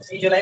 Sí, yo la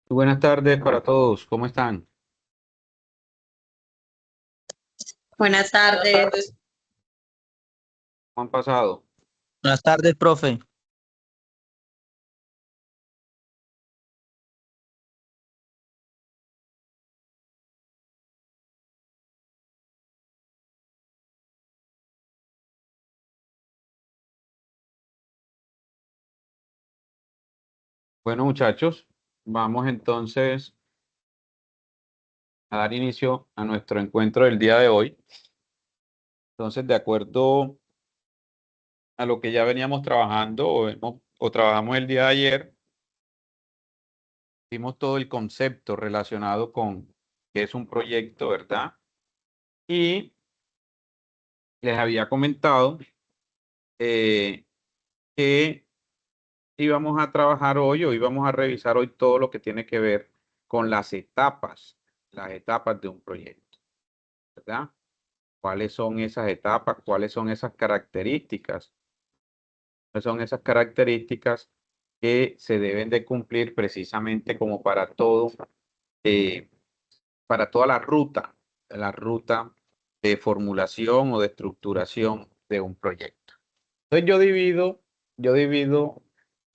Buenas tardes para todos, ¿cómo están? Buenas tardes. ¿Cómo han pasado? Buenas tardes, profe. Bueno, muchachos, vamos entonces a dar inicio a nuestro encuentro del día de hoy. Entonces, de acuerdo a lo que ya veníamos trabajando o trabajamos el día de ayer, vimos todo el concepto relacionado con qué es un proyecto, ¿verdad? Y les había comentado que íbamos a trabajar hoy o íbamos a revisar hoy todo lo que tiene que ver con las etapas de un proyecto, ¿verdad? ¿Cuáles son esas etapas? ¿Cuáles son esas características? ¿Cuáles son esas características que se deben de cumplir precisamente como para toda la ruta de formulación o de estructuración de un proyecto? Entonces yo divido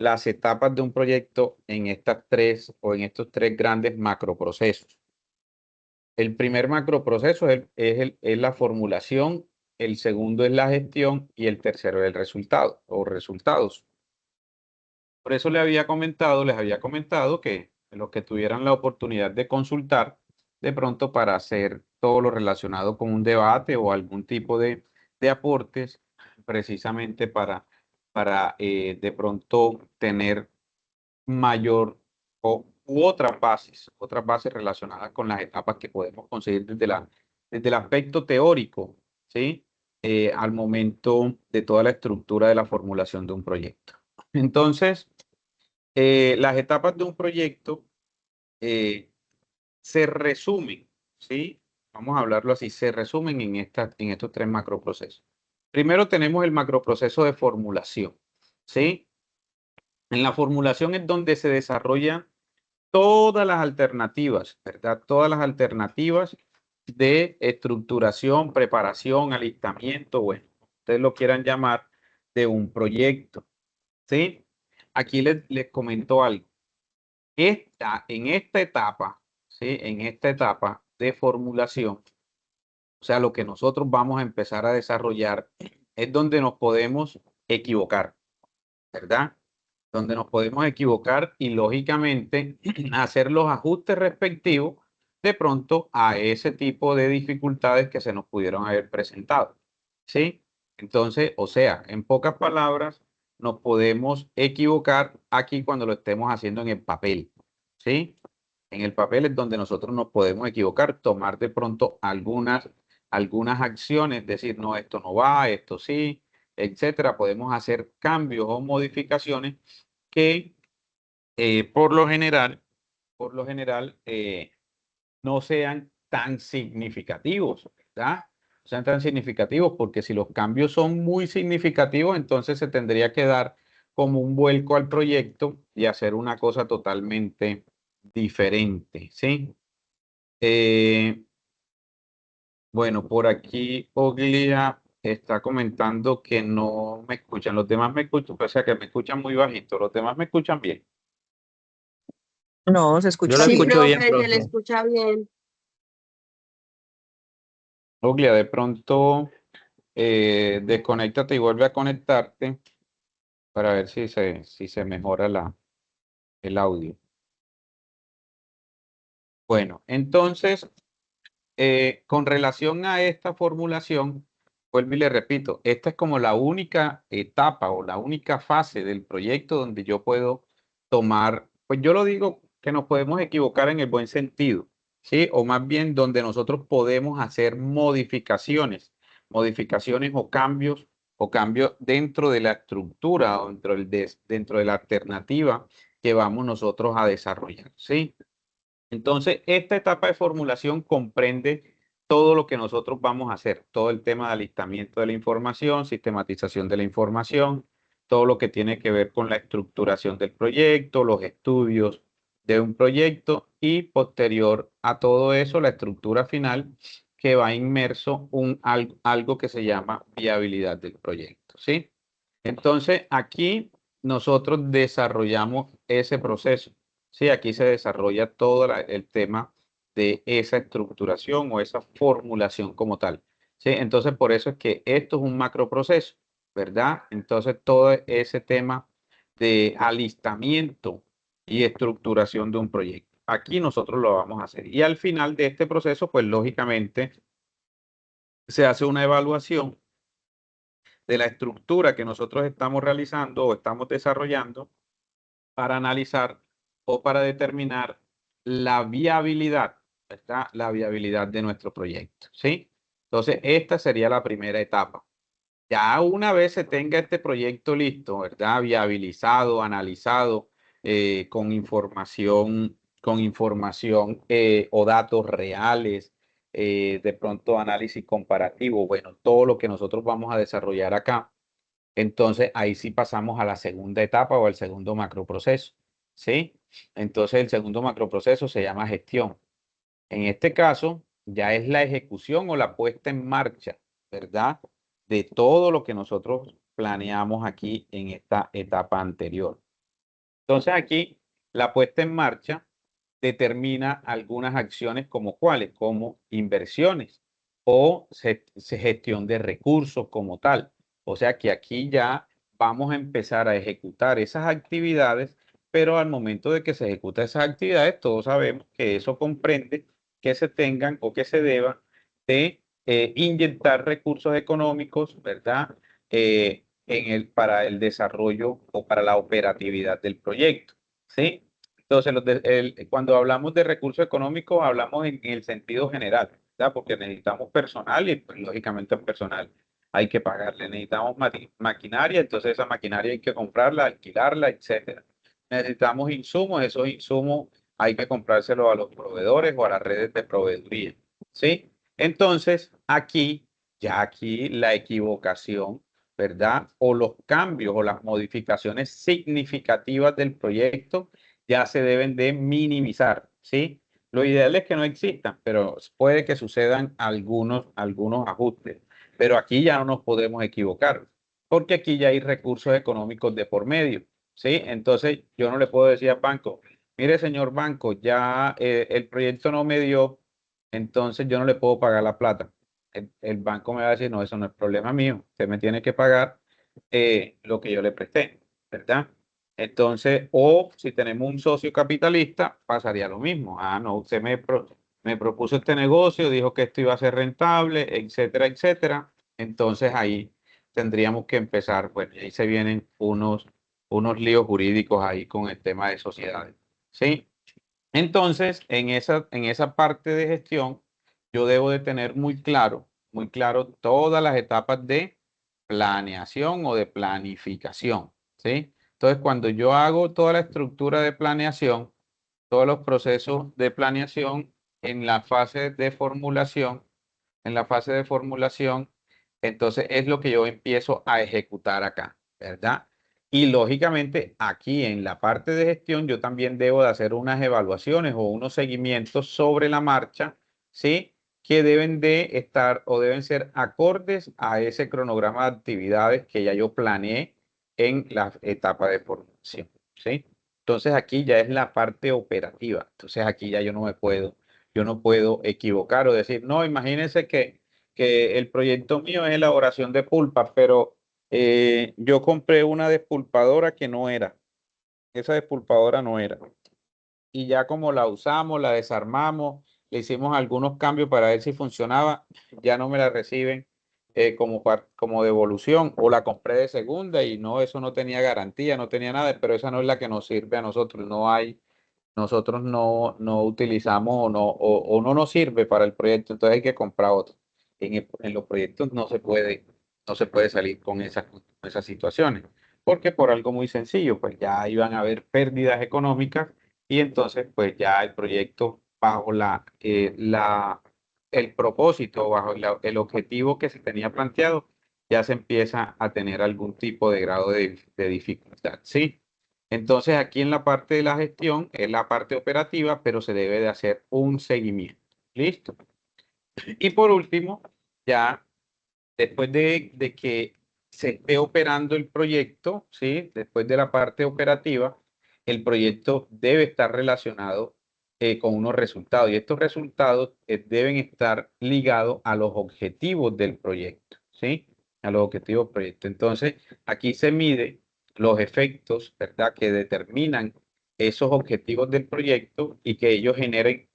las etapas de un proyecto en estas tres o en estos tres grandes macroprocesos. El primer macroproceso es la formulación, el segundo es la gestión y el tercero es el resultado o resultados. Por eso les había comentado que los que tuvieran la oportunidad de consultar de pronto para hacer todo lo relacionado con un debate o algún tipo de aportes, precisamente para de pronto tener mayor u otras bases relacionadas con las etapas que podemos conseguir desde el aspecto teórico, ¿sí? Al momento de toda la estructura de la formulación de un proyecto. Entonces, las etapas de un proyecto se resumen, ¿sí? Vamos a hablarlo así, se resumen en estos tres macroprocesos. Primero tenemos el macroproceso de formulación, ¿sí? En la formulación es donde se desarrollan todas las alternativas, ¿verdad? Todas las alternativas de estructuración, preparación, alistamiento, bueno, ustedes lo quieran llamar, de un proyecto, ¿sí? Aquí les comento algo. En esta etapa, ¿sí? En esta etapa de formulación, o sea, lo que nosotros vamos a empezar a desarrollar es donde nos podemos equivocar, ¿verdad? Donde nos podemos equivocar y lógicamente hacer los ajustes respectivos de pronto a ese tipo de dificultades que se nos pudieron haber presentado, ¿sí? Entonces, o sea, en pocas palabras, nos podemos equivocar aquí cuando lo estemos haciendo en el papel, ¿sí? En el papel es donde nosotros nos podemos equivocar, tomar de pronto algunas acciones, decir, no, esto no va, esto sí, etcétera. Podemos hacer cambios o modificaciones que por lo general, no sean tan significativos, ¿verdad? No sean tan significativos, porque si los cambios son muy significativos, entonces se tendría que dar como un vuelco al proyecto y hacer una cosa totalmente diferente, ¿sí? Bueno, por aquí Oglia está comentando que no me escuchan. Los demás me escuchan, o sea que me escuchan muy bajito. Los demás me escuchan bien. No, se Yo escucha la Sí, bien. escucho. profe, se le Profe. escucha bien. Oglia, de pronto desconéctate y vuelve a conectarte para ver si se mejora el audio. Bueno, entonces, con relación a esta formulación, vuelvo y le repito, esta es como la única etapa o la única fase del proyecto donde yo puedo tomar, pues yo lo digo que nos podemos equivocar en el buen sentido, ¿sí? O más bien donde nosotros podemos hacer modificaciones o cambios dentro de la estructura o dentro de la alternativa que vamos nosotros a desarrollar, ¿sí? Entonces, esta etapa de formulación comprende todo lo que nosotros vamos a hacer, todo el tema de alistamiento de la información, sistematización de la información, todo lo que tiene que ver con la estructuración del proyecto, los estudios de un proyecto y posterior a todo eso, la estructura final que va inmerso algo que se llama viabilidad del proyecto, ¿sí? Entonces, aquí nosotros desarrollamos ese proceso. Sí, aquí se desarrolla todo el tema de esa estructuración o esa formulación como tal. Sí, entonces por eso es que esto es un macroproceso, ¿verdad? Entonces todo ese tema de alistamiento y estructuración de un proyecto. Aquí nosotros lo vamos a hacer. Y al final de este proceso, pues lógicamente se hace una evaluación de la estructura que nosotros estamos realizando o estamos desarrollando para analizar o para determinar la viabilidad, ¿está? La viabilidad de nuestro proyecto, ¿sí? Entonces, esta sería la primera etapa. Ya una vez se tenga este proyecto listo, ¿verdad? Viabilizado, analizado, con información o datos reales, de pronto análisis comparativo, bueno, todo lo que nosotros vamos a desarrollar acá. Entonces, ahí sí pasamos a la segunda etapa o al segundo macroproceso, ¿sí? Entonces, el segundo macroproceso se llama gestión. En este caso, ya es la ejecución o la puesta en marcha, ¿verdad? De todo lo que nosotros planeamos aquí en esta etapa anterior. Entonces, aquí la puesta en marcha determina algunas acciones como cuáles, como inversiones o gestión de recursos como tal. O sea que aquí ya vamos a empezar a ejecutar esas actividades, pero al momento de que se ejecutan esas actividades, todos sabemos que eso comprende que se tengan o que se deban de inyectar recursos económicos, ¿verdad? Para el desarrollo o para la operatividad del proyecto, ¿sí? Entonces, cuando hablamos de recursos económicos, hablamos en el sentido general, ¿verdad? Porque necesitamos personal y, pues, lógicamente, el personal hay que pagarle. Necesitamos maquinaria, entonces esa maquinaria hay que comprarla, alquilarla, etcétera. Necesitamos insumos, esos insumos hay que comprárselos a los proveedores o a las redes de proveeduría, ¿sí? Entonces, aquí la equivocación, ¿verdad? O los cambios o las modificaciones significativas del proyecto ya se deben de minimizar, ¿sí? Lo ideal es que no existan, pero puede que sucedan algunos ajustes. Pero aquí ya no nos podemos equivocar, porque aquí ya hay recursos económicos de por medio, ¿sí? Entonces yo no le puedo decir al banco, mire señor banco, ya el proyecto no me dio, entonces yo no le puedo pagar la plata. El banco me va a decir, no, eso no es problema mío, usted me tiene que pagar lo que yo le presté, ¿verdad? Entonces, o si tenemos un socio capitalista, pasaría lo mismo. Ah, no, me propuso este negocio, dijo que esto iba a ser rentable, etcétera, etcétera. Entonces ahí tendríamos que empezar, bueno, y ahí se vienen unos líos jurídicos ahí con el tema de sociedades, ¿sí? Entonces, en esa parte de gestión, yo debo de tener muy claro todas las etapas de planeación o de planificación, ¿sí? Entonces, cuando yo hago toda la estructura de planeación, todos los procesos de planeación en la fase de formulación, en la fase de formulación, entonces es lo que yo empiezo a ejecutar acá, ¿verdad? Y lógicamente aquí en la parte de gestión yo también debo de hacer unas evaluaciones o unos seguimientos sobre la marcha, ¿sí? Que deben de estar o deben ser acordes a ese cronograma de actividades que ya yo planeé en la etapa de formación, ¿sí? Entonces aquí ya es la parte operativa. Entonces aquí ya yo no puedo equivocar o decir, no, imagínense que el proyecto mío es elaboración de pulpas, pero yo compré una despulpadora que no era, esa despulpadora no era. Y ya como la usamos, la desarmamos, le hicimos algunos cambios para ver si funcionaba, ya no me la reciben como devolución o la compré de segunda y no, eso no tenía garantía, no tenía nada, pero esa no es la que nos sirve a nosotros, nosotros no utilizamos o no nos sirve para el proyecto, entonces hay que comprar otro. En los proyectos no se puede salir con esas situaciones, porque por algo muy sencillo, pues ya iban a haber pérdidas económicas y entonces pues ya el proyecto bajo el propósito, bajo el objetivo que se tenía planteado, ya se empieza a tener algún tipo de grado de dificultad, ¿sí? Entonces, aquí en la parte de la gestión es la parte operativa, pero se debe de hacer un seguimiento. ¿Listo? Y por último, ya después de que se esté operando el proyecto, ¿sí? Después de la parte operativa, el proyecto debe estar relacionado con unos resultados y estos resultados deben estar ligados a los objetivos del proyecto, ¿sí? A los objetivos del proyecto. Entonces, aquí se mide los efectos, ¿verdad? Que determinan esos objetivos del proyecto y que ellos generen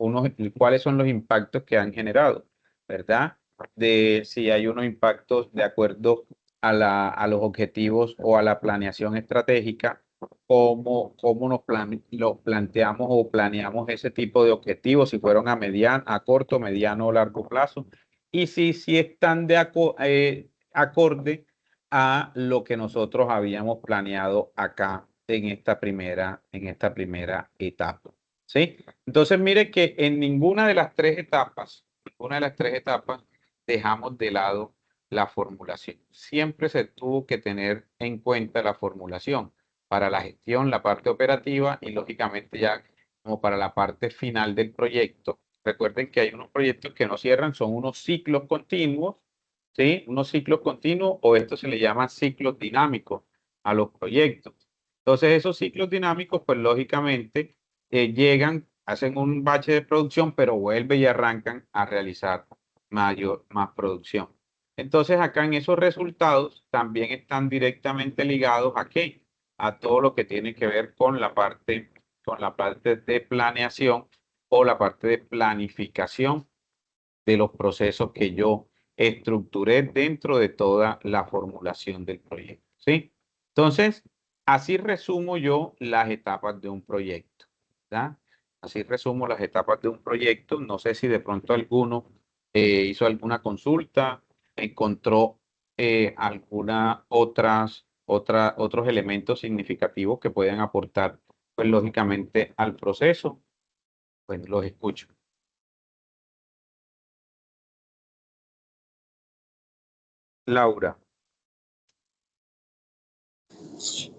cuáles son los impactos que han generado, ¿verdad? De si hay unos impactos de acuerdo a los objetivos o a la planeación estratégica, cómo los planteamos o planeamos ese tipo de objetivos, si fueron a corto, mediano o largo plazo, y si están acorde a lo que nosotros habíamos planeado acá en esta primera etapa. ¿Sí? Entonces, mire que en ninguna de las tres etapas, dejamos de lado la formulación. Siempre se tuvo que tener en cuenta la formulación para la gestión, la parte operativa y lógicamente ya como para la parte final del proyecto. Recuerden que hay unos proyectos que no cierran, son unos ciclos continuos, ¿sí? Unos ciclos continuos o esto se le llama ciclos dinámicos a los proyectos. Entonces esos ciclos dinámicos, pues lógicamente llegan, hacen un bache de producción, pero vuelven y arrancan a realizar más producción. Entonces, acá en esos resultados también están directamente ligados ¿a qué? A todo lo que tiene que ver con la parte de planeación o la parte de planificación de los procesos que yo estructuré dentro de toda la formulación del proyecto, ¿sí? Entonces, así resumo yo las etapas de un proyecto, ¿verdad? Así resumo las etapas de un proyecto. No sé si de pronto alguno hizo alguna consulta, encontró otros elementos significativos que pueden aportar, pues lógicamente al proceso. Pues los escucho. Laura.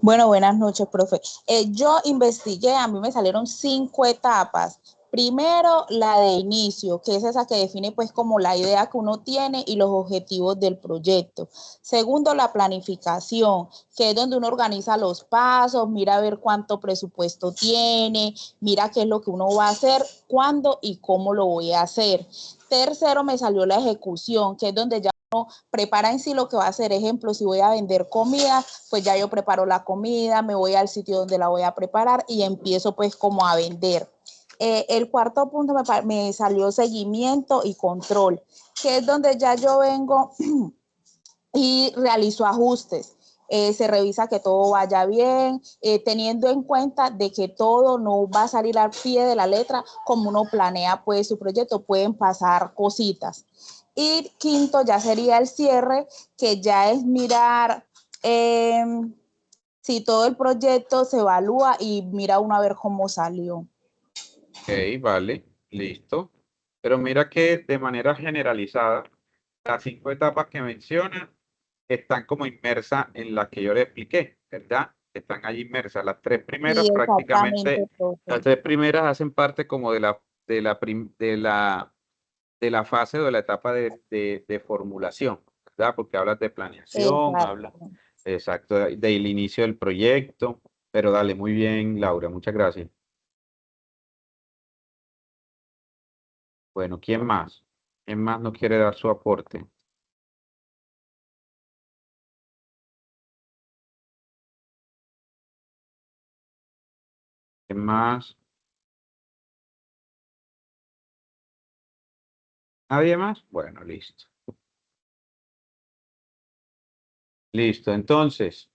Bueno, buenas noches, profe. Yo investigué, a mí me salieron 5 etapas. Primero, la de inicio, que es esa que define pues como la idea que uno tiene y los objetivos del proyecto. Segundo, la planificación, que es donde uno organiza los pasos, mira a ver cuánto presupuesto tiene, mira qué es lo que uno va a hacer, cuándo y cómo lo voy a hacer. Tercero, me salió la ejecución, que es donde ya prepara en sí lo que va a hacer. Ejemplo, si voy a vender comida, pues ya yo preparo la comida, me voy al sitio donde la voy a preparar y empiezo pues como a vender. El cuarto punto me salió seguimiento y control, que es donde ya yo vengo y realizo ajustes. Se revisa que todo vaya bien, teniendo en cuenta de que todo no va a salir al pie de la letra como uno planea pues su proyecto, pueden pasar cositas. Y quinto ya sería el cierre, que ya es mirar si todo el proyecto se evalúa y mira uno a ver cómo salió. Ok, vale, listo. Pero mira que de manera generalizada, las 5 etapas que menciona están como inmersas en las que yo le expliqué, ¿verdad? Están allí inmersas. Las 3 primeras Sí, exactamente, prácticamente, las profe. 3 primeras hacen parte como de la fase o de la etapa de formulación, ¿verdad? Porque hablas de planeación, hablas, Exacto. exacto, del inicio del proyecto. Pero dale, muy bien, Laura, muchas gracias. Bueno, ¿quién más? ¿Quién más nos quiere dar su aporte? ¿Quién más? ¿Nadie más? Bueno, listo. Listo, entonces,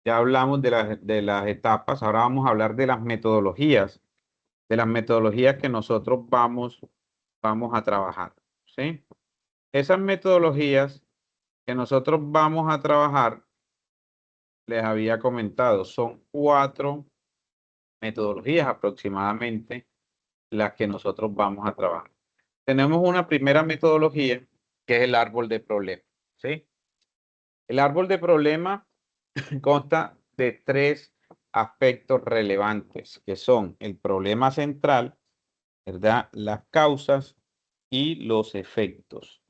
ya hablamos de las etapas, ahora vamos a hablar de las metodologías que nosotros vamos a trabajar, ¿sí? Esas metodologías que nosotros vamos a trabajar, les había comentado, son 4 metodologías aproximadamente las que nosotros vamos a trabajar. Tenemos una primera metodología que es el árbol de problemas, ¿sí? El árbol de problemas consta de 3 aspectos relevantes, que son el problema central, ¿verdad? Las causas y los efectos,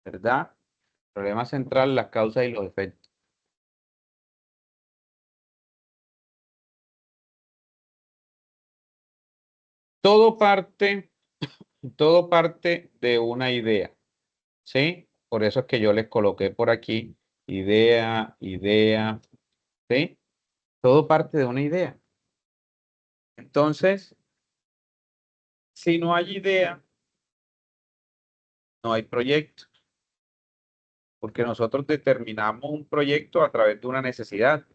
¿verdad? Problema central, las causas y los efectos. Todo parte, todo parte de una idea, ¿sí? Por eso es que yo les coloqué por aquí idea, idea, ¿sí? Todo parte de una idea. Entonces, si no hay idea, no hay proyecto, porque nosotros determinamos un proyecto a través de una necesidad.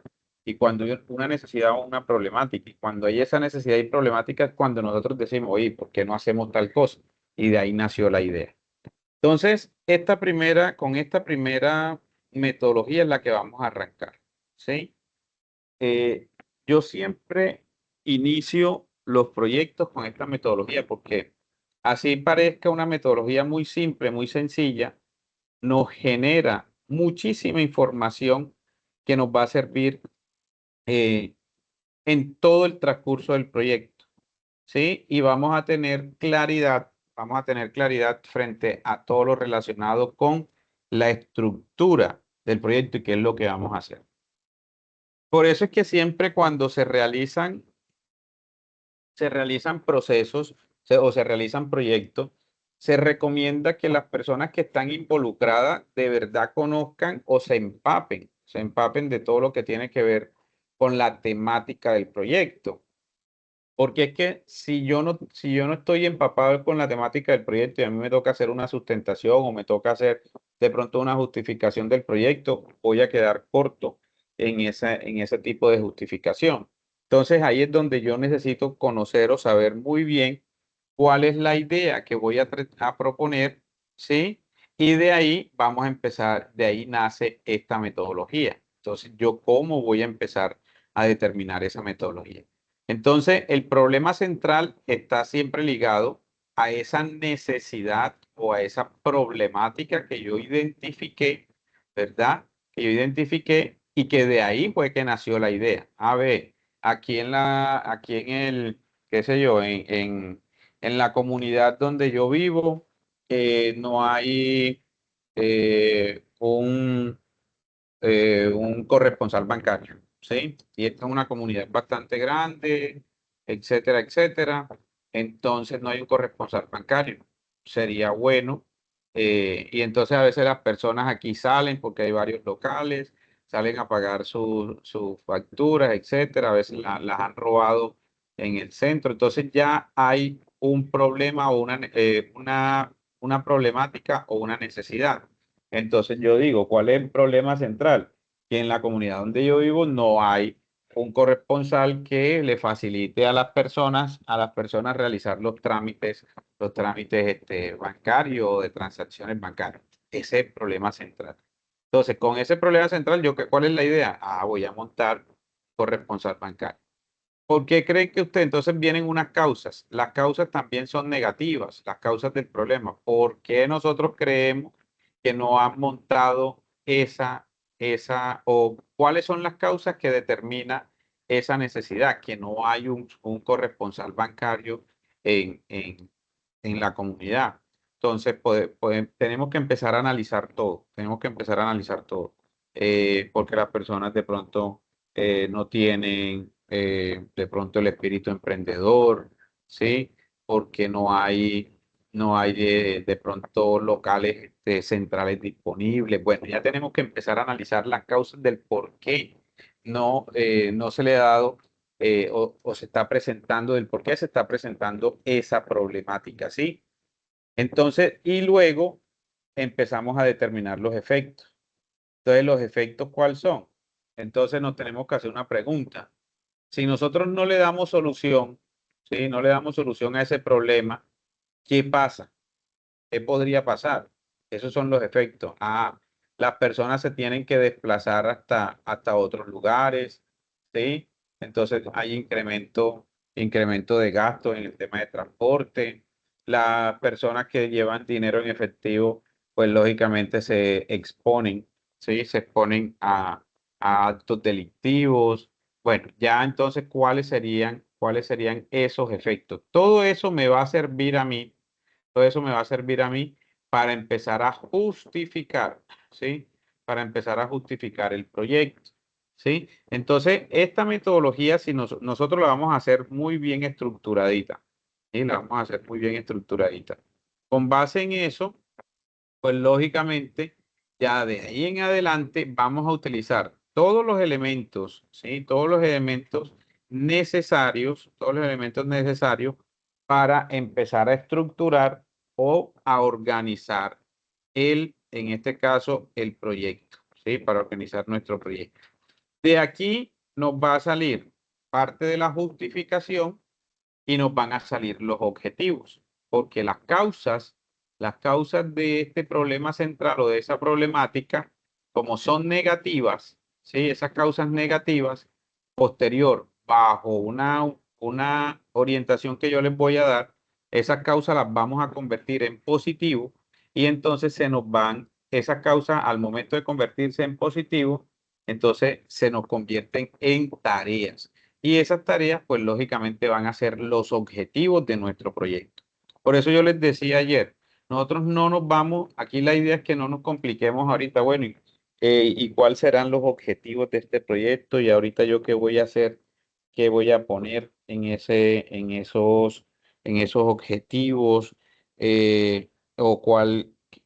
Y cuando hay una necesidad o una problemática, y cuando hay esa necesidad y problemática es cuando nosotros decimos, oye, ¿por qué no hacemos tal cosa? Y de ahí nació la idea. Entonces, con esta primera metodología es la que vamos a arrancar, ¿sí? Yo siempre inicio los proyectos con esta metodología porque así parezca una metodología muy simple, muy sencilla, nos genera muchísima información que nos va a servir eh, en todo el transcurso del proyecto, ¿sí? Y vamos a tener claridad frente a todo lo relacionado con la estructura del proyecto y qué es lo que vamos a hacer. Por eso es que siempre cuando se realizan procesos o se realizan proyectos, se recomienda que las personas que están involucradas de verdad conozcan o se empapen de todo lo que tiene que ver con la temática del proyecto. Porque es que si yo no estoy empapado con la temática del proyecto y a mí me toca hacer una sustentación o me toca hacer de pronto una justificación del proyecto, voy a quedar corto en ese tipo de justificación. Entonces ahí es donde yo necesito conocer o saber muy bien cuál es la idea que voy a proponer, ¿sí? Y de ahí vamos a empezar, de ahí nace esta metodología. Entonces, ¿yo cómo voy a empezar a determinar esa metodología? Entonces, el problema central está siempre ligado a esa necesidad o a esa problemática que yo identifiqué, ¿verdad? Que yo identifiqué y que de ahí fue que nació la idea. A ver, aquí en el, qué sé yo, en la comunidad donde yo vivo, no hay un corresponsal bancario, ¿sí? Y esta es una comunidad bastante grande, etcétera, etcétera. Entonces no hay un corresponsal bancario. Sería bueno. Y entonces a veces las personas aquí salen porque hay varios locales, salen a pagar sus facturas, etcétera. A veces las han robado en el centro. Entonces ya hay un problema o una problemática o una necesidad. Entonces yo digo, ¿cuál es el problema central? Que en la comunidad donde yo vivo no hay un corresponsal que le facilite a las personas realizar los trámites bancarios o de transacciones bancarias. Ese es el problema central. Entonces, con ese problema central, ¿cuál es la idea? Voy a montar corresponsal bancario. ¿Por qué cree que usted? Entonces vienen unas causas. Las causas también son negativas, las causas del problema. ¿Por qué nosotros creemos que no han montado o cuáles son las causas que determinan esa necesidad? Que no hay un corresponsal bancario en la comunidad. Entonces, tenemos que empezar a analizar todo. Tenemos que empezar a analizar todo. Porque las personas de pronto no tienen de pronto el espíritu emprendedor, ¿sí? Porque no hay de pronto locales centrales disponibles. Bueno, ya tenemos que empezar a analizar las causas del por qué no se le ha dado o se está presentando, del por qué se está presentando esa problemática, ¿sí? Entonces, y luego empezamos a determinar los efectos. Entonces, ¿los efectos cuáles son? Entonces nos tenemos que hacer una pregunta. Si nosotros no le damos solución, ¿sí? No le damos solución a ese problema, ¿qué pasa? ¿Qué podría pasar? Esos son los efectos. Las personas se tienen que desplazar hasta otros lugares, ¿sí? Entonces hay incremento de gastos en el tema de transporte. Las personas que llevan dinero en efectivo, pues lógicamente se exponen, ¿sí? Se exponen a actos delictivos. Bueno, ya entonces, ¿cuáles serían esos efectos? Todo eso me va a servir a mí, todo eso me va a servir a mí para empezar a justificar, ¿sí? Para empezar a justificar el proyecto, ¿sí? Entonces, esta metodología, si nosotros la vamos a hacer muy bien estructuradita, ¿sí? La vamos a hacer muy bien estructuradita. Con base en eso, pues lógicamente, ya de ahí en adelante vamos a utilizar todos los elementos, ¿sí? Todos los elementos necesarios para empezar a estructurar o a organizar en este caso, el proyecto, ¿sí? Para organizar nuestro proyecto. De aquí nos va a salir parte de la justificación y nos van a salir los objetivos, porque las causas de este problema central o de esa problemática, como son negativas, ¿sí? Esas causas negativas, posterior, bajo una orientación que yo les voy a dar, esas causas las vamos a convertir en positivo y entonces esas causas al momento de convertirse en positivo, entonces se nos convierten en tareas. Y esas tareas, pues lógicamente van a ser los objetivos de nuestro proyecto. Por eso yo les decía ayer, nosotros no nos vamos, aquí la idea es que no nos compliquemos ahorita, bueno, y cuáles serán los objetivos de este proyecto y ahorita yo qué voy a hacer, qué voy a poner en esos objetivos, o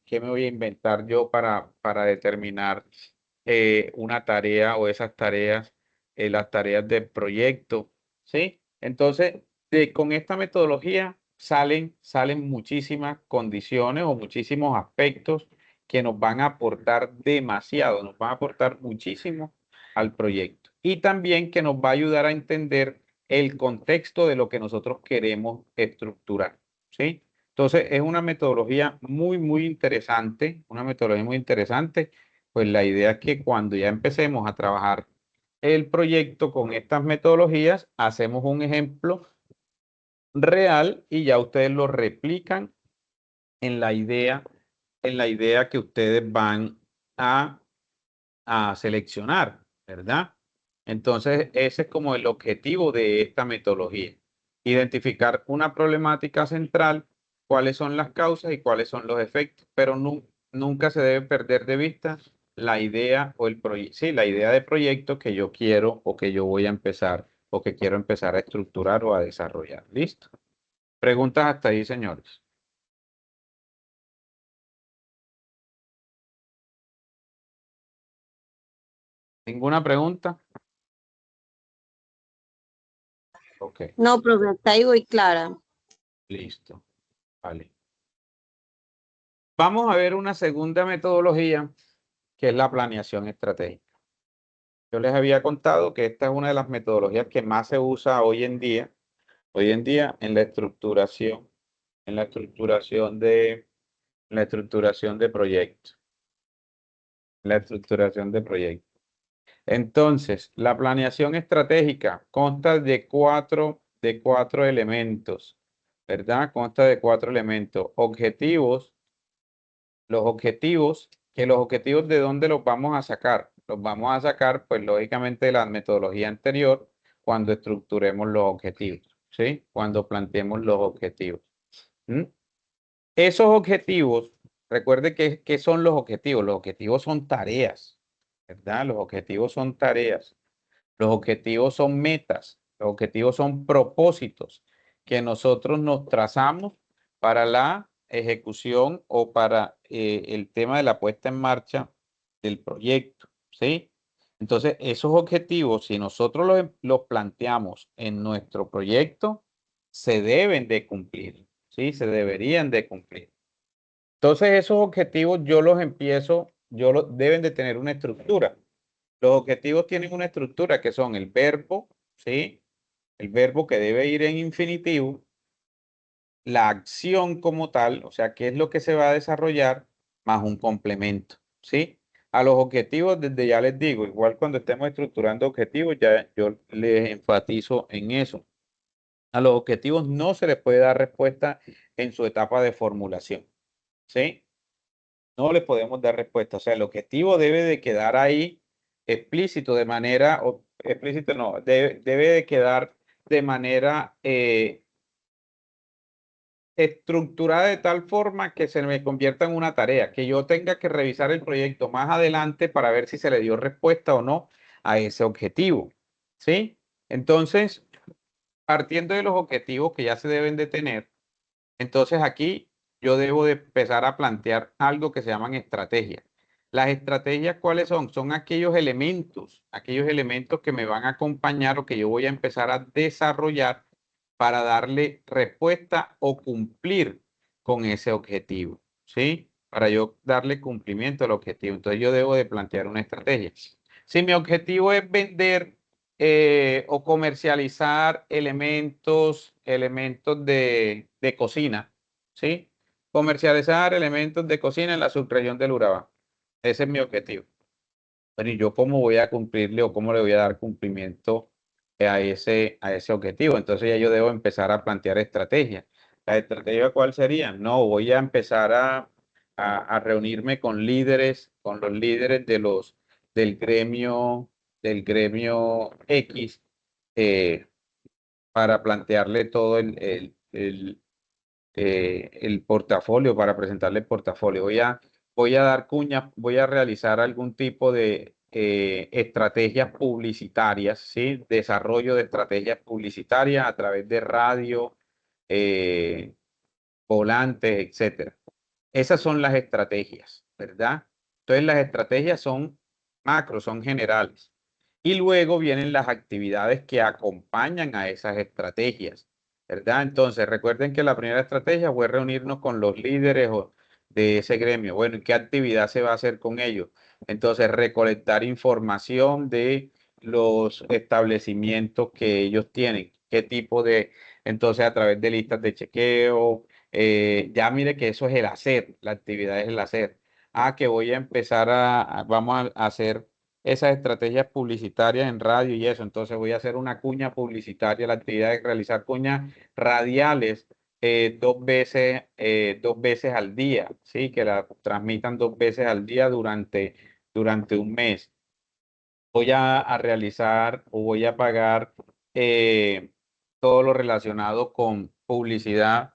qué me voy a inventar yo para determinar una tarea o esas tareas, las tareas del proyecto, ¿sí? Entonces, con esta metodología salen muchísimas condiciones o muchísimos aspectos que nos van a aportar demasiado, nos van a aportar muchísimo al proyecto. Y también que nos va a ayudar a entender el contexto de lo que nosotros queremos estructurar, ¿sí? Entonces, es una metodología muy, muy interesante, una metodología muy interesante. Pues la idea es que cuando ya empecemos a trabajar el proyecto con estas metodologías, hacemos un ejemplo real y ya ustedes lo replican en la idea, que ustedes van a, a seleccionar, ¿verdad? Entonces, ese es como el objetivo de esta metodología. Identificar una problemática central, cuáles son las causas y cuáles son los efectos, pero nunca se debe perder de vista la idea o sí, la idea de proyecto que yo quiero o que yo voy a empezar o que quiero empezar a estructurar o a desarrollar. ¿Listo? Preguntas hasta ahí, señores. ¿Ninguna pregunta? Ok, No, profe, hasta ahí voy clara. listo. Vale. Vamos a ver una segunda metodología, que es la planeación estratégica. Yo les había contado que esta es una de las metodologías que más se usa hoy en día en la estructuración de proyectos, la estructuración de proyectos. Entonces, la planeación estratégica consta de cuatro elementos, ¿verdad? Consta de cuatro elementos. Objetivos, los objetivos, que los objetivos ¿de dónde los vamos a sacar? Los vamos a sacar, pues lógicamente, de la metodología anterior, cuando estructuremos los objetivos, ¿sí? Cuando planteemos los objetivos. ¿Mm? Esos objetivos, recuerde que son los objetivos. Los objetivos son tareas, ¿verdad? Los objetivos son tareas. Los objetivos son metas. Los objetivos son propósitos que nosotros nos trazamos para la ejecución o para el tema de la puesta en marcha del proyecto, ¿sí? Entonces, esos objetivos, si nosotros los planteamos en nuestro proyecto, se deben de cumplir, ¿sí? Se deberían de cumplir. Entonces, esos objetivos deben de tener una estructura. Los objetivos tienen una estructura que son el verbo, ¿sí? El verbo que debe ir en infinitivo, la acción como tal, o sea, qué es lo que se va a desarrollar, más un complemento, ¿sí? A los objetivos, desde ya les digo, igual cuando estemos estructurando objetivos, ya yo les enfatizo en eso. A los objetivos no se les puede dar respuesta en su etapa de formulación, ¿sí? No le podemos dar respuesta. O sea, el objetivo debe de quedar ahí explícito de manera, o explícito no, debe de quedar de manera estructurada de tal forma que se me convierta en una tarea, que yo tenga que revisar el proyecto más adelante para ver si se le dio respuesta o no a ese objetivo. ¿Sí? Entonces, partiendo de los objetivos que ya se deben de tener, entonces aquí yo debo de empezar a plantear algo que se llaman estrategias. Las estrategias, ¿cuáles son? Son aquellos elementos que me van a acompañar o que yo voy a empezar a desarrollar para darle respuesta o cumplir con ese objetivo, ¿sí? Para yo darle cumplimiento al objetivo. Entonces yo debo de plantear una estrategia. Si mi objetivo es vender o comercializar elementos de cocina, ¿sí? Comercializar elementos de cocina en la subregión del Urabá. Ese es mi objetivo. Bueno, ¿y yo cómo voy a cumplirle o cómo le voy a dar cumplimiento a ese objetivo? Entonces ya yo debo empezar a plantear estrategias. ¿La estrategia cuál sería? No, voy a empezar a reunirme con líderes, con los líderes del gremio X, eh, para plantearle todo el portafolio, para presentarle el portafolio. Voy a dar cuña, voy a realizar algún tipo de estrategias publicitarias, ¿sí? Desarrollo de estrategias publicitarias a través de radio, eh, volantes, etcétera. Esas son las estrategias, ¿verdad? Entonces las estrategias son macro, son generales. Y luego vienen las actividades que acompañan a esas estrategias, ¿verdad? Entonces recuerden que la primera estrategia fue reunirnos con los líderes de ese gremio. Bueno, ¿y qué actividad se va a hacer con ellos? Entonces recolectar información de los establecimientos que ellos tienen, qué tipo de, entonces a través de listas de chequeo, ya mire que eso es el hacer, la actividad es el hacer. Ah, que voy a empezar vamos a hacer esas estrategias publicitarias en radio y eso. Entonces voy a hacer una cuña publicitaria, la actividad de realizar cuñas radiales dos veces al día, ¿sí? Que la transmitan dos veces al día durante un mes. Voy a realizar o voy a pagar todo lo relacionado con publicidad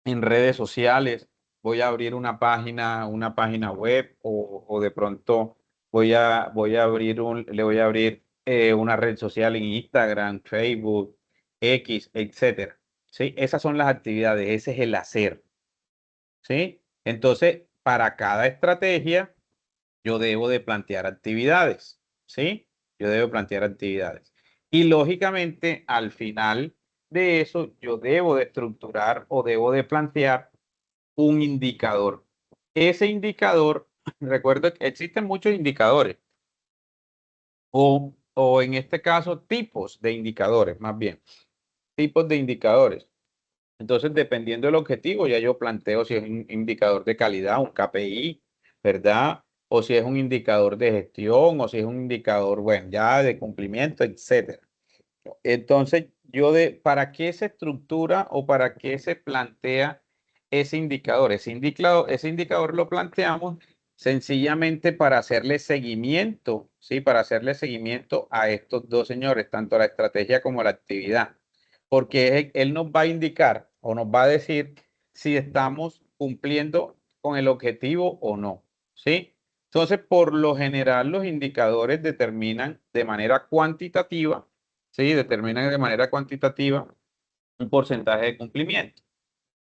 en redes sociales. Voy a abrir una página web o de pronto le voy a abrir una red social en Instagram, Facebook, X, etcétera. ¿Sí? Esas son las actividades, ese es el hacer. ¿Sí? Entonces, para cada estrategia, yo debo de plantear actividades. ¿Sí? Yo debo plantear actividades. Y lógicamente, al final de eso, yo debo de estructurar o debo de plantear un indicador. Ese indicador, recuerdo que existen muchos indicadores, o en este caso, tipos de indicadores, más bien, tipos de indicadores. Entonces, dependiendo del objetivo, ya yo planteo si es un indicador de calidad, un KPI, ¿verdad? O si es un indicador de gestión, o si es un indicador, bueno, ya de cumplimiento, etcétera. Entonces, ¿para qué se estructura o para qué se plantea ese indicador? Ese indicador lo planteamos sencillamente para hacerle seguimiento, ¿sí? Para hacerle seguimiento a estos dos señores, tanto la estrategia como la actividad, porque él nos va a indicar o nos va a decir si estamos cumpliendo con el objetivo o no, ¿sí? Entonces, por lo general, los indicadores determinan de manera cuantitativa, ¿sí? Determinan de manera cuantitativa un porcentaje de cumplimiento.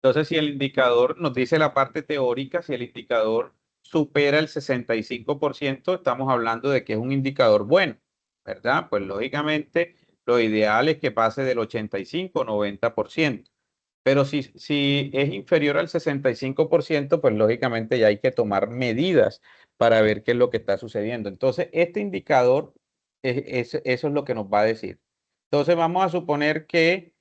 Entonces, si el indicador nos dice la parte teórica, si el indicador supera el 65%, estamos hablando de que es un indicador bueno, ¿verdad? Pues lógicamente lo ideal es que pase del 85-90%. Pero si es inferior al 65%, pues lógicamente ya hay que tomar medidas para ver qué es lo que está sucediendo. Entonces, este indicador, eso es lo que nos va a decir. Entonces, vamos a suponer que